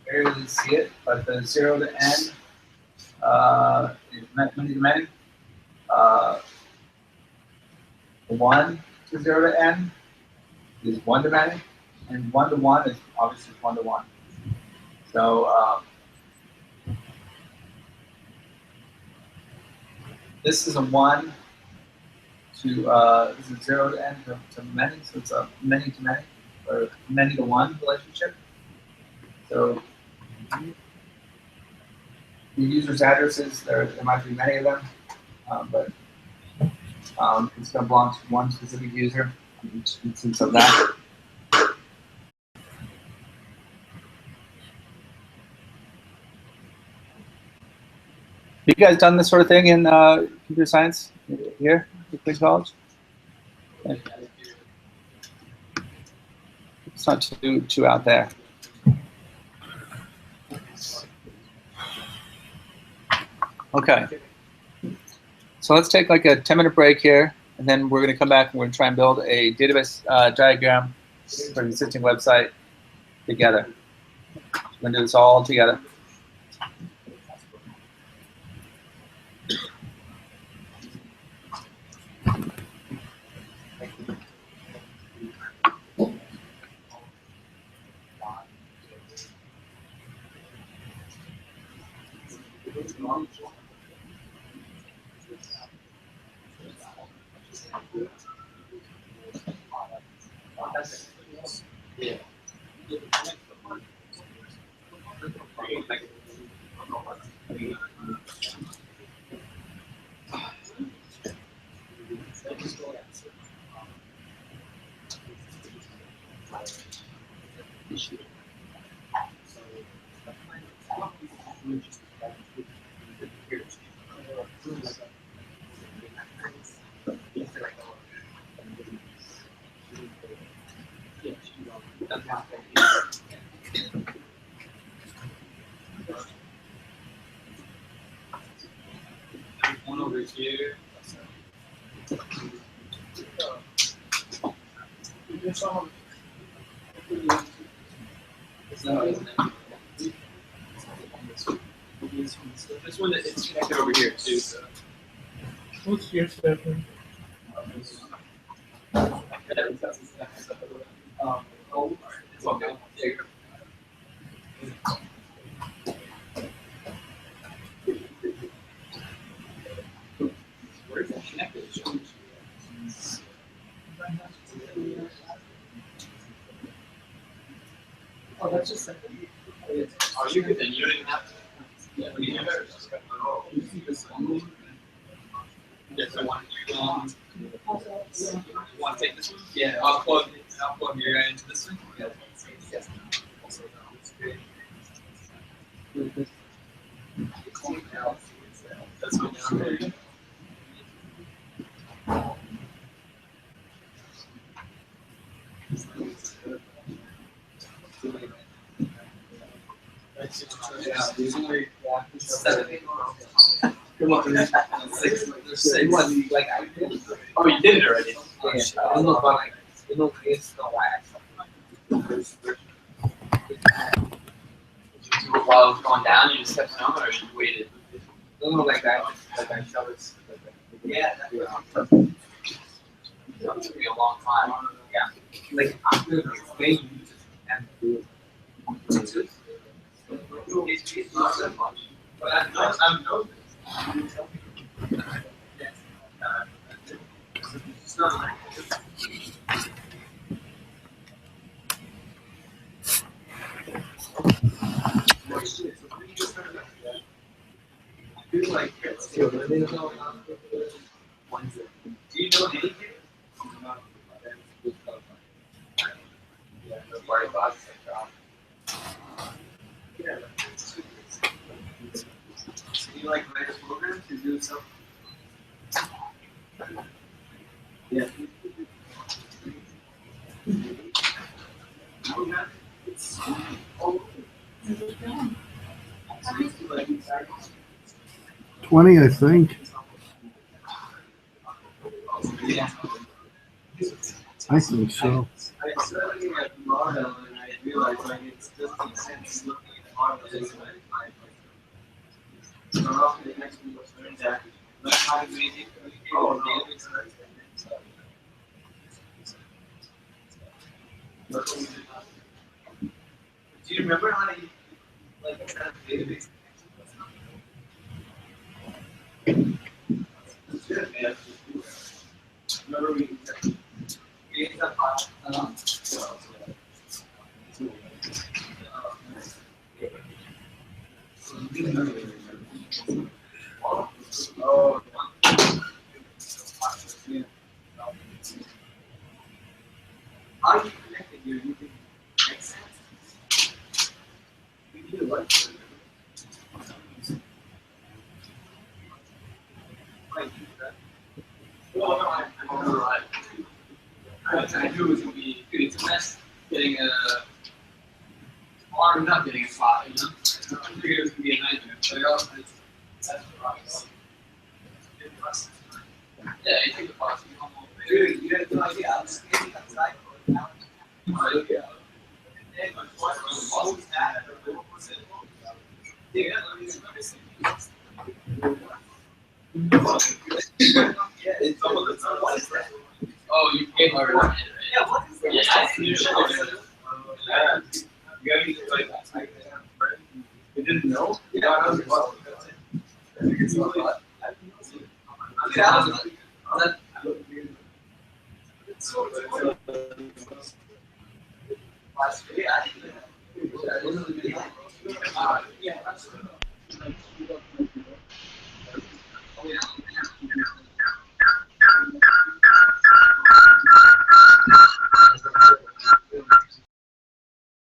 barely see it, but the 0 to n is many to many. The 1 to 0 to n is 1 to many, and 1 to 1 is obviously 1 to 1. So this is a 1 to this is 0 to n to many, so it's a many to many or many to 1 relationship. So the user's addresses, there might be many of them, but it's going to belong to one specific user in each instance of that. You guys done this sort of thing in computer science here at Queen's College? Okay. It's not too out there. Okay. So let's take like a 10-minute break here, and then we're going to come back and we're going to try and build a database diagram for the existing website together. We're going to do this all together. One over here. This one it's connected over here too. So. What's your second? It's all good. There you go. Where is that connected? Oh, that's just like. Oh, you could then you don't even have to. Yeah, but you never. Oh, you see this one? Yeah, so one. You want to take this one? Yeah, I'll plug your guy into this one. Yeah. That's what down there. Yeah, there's only 7. Come on, there's 6. There's 6. Like I did. Oh, you did it already. Yeah, it looked like it's the last. While it was going down, you just kept on, or you waited? It looked like that. Like I showed it. Yeah, that's perfect. It took me a long time. Yeah, like I'm doing this thing, you just have to do it. It's not that much, but I'm noticing. It's not like I feel like it's still living on Wednesday. Do you know anything? Yeah, no worry about it. Yeah. So you like write a program to do something? Yeah. It's 20, I think. Yeah. I think so. I studied at Marvel and I realize like it doesn't make sense looking at hard this way. So often the next one turns out like how to make it. Oh, database. Do you remember how to like set up a database? Remember we created that file? Oh, yeah. How are you connected here? You can make sense. We can do what? Well, no, I remember right. I knew it was going to be, dude, it's a mess getting a, or not getting a spot, you know? I figured it was going to be a nightmare, but I also, that's the problem. Yeah, you take the box, you come over. Dude, you have no idea, I was standing outside for an hour. Oh, yeah. And my voice was always at it. Yeah, I mean, yeah, it's all the time. What is that? Oh, you came over. Yeah, what is that? Yeah, you should have. Yeah. You gotta use it like that. You didn't know? Yeah, I was well. Yeah,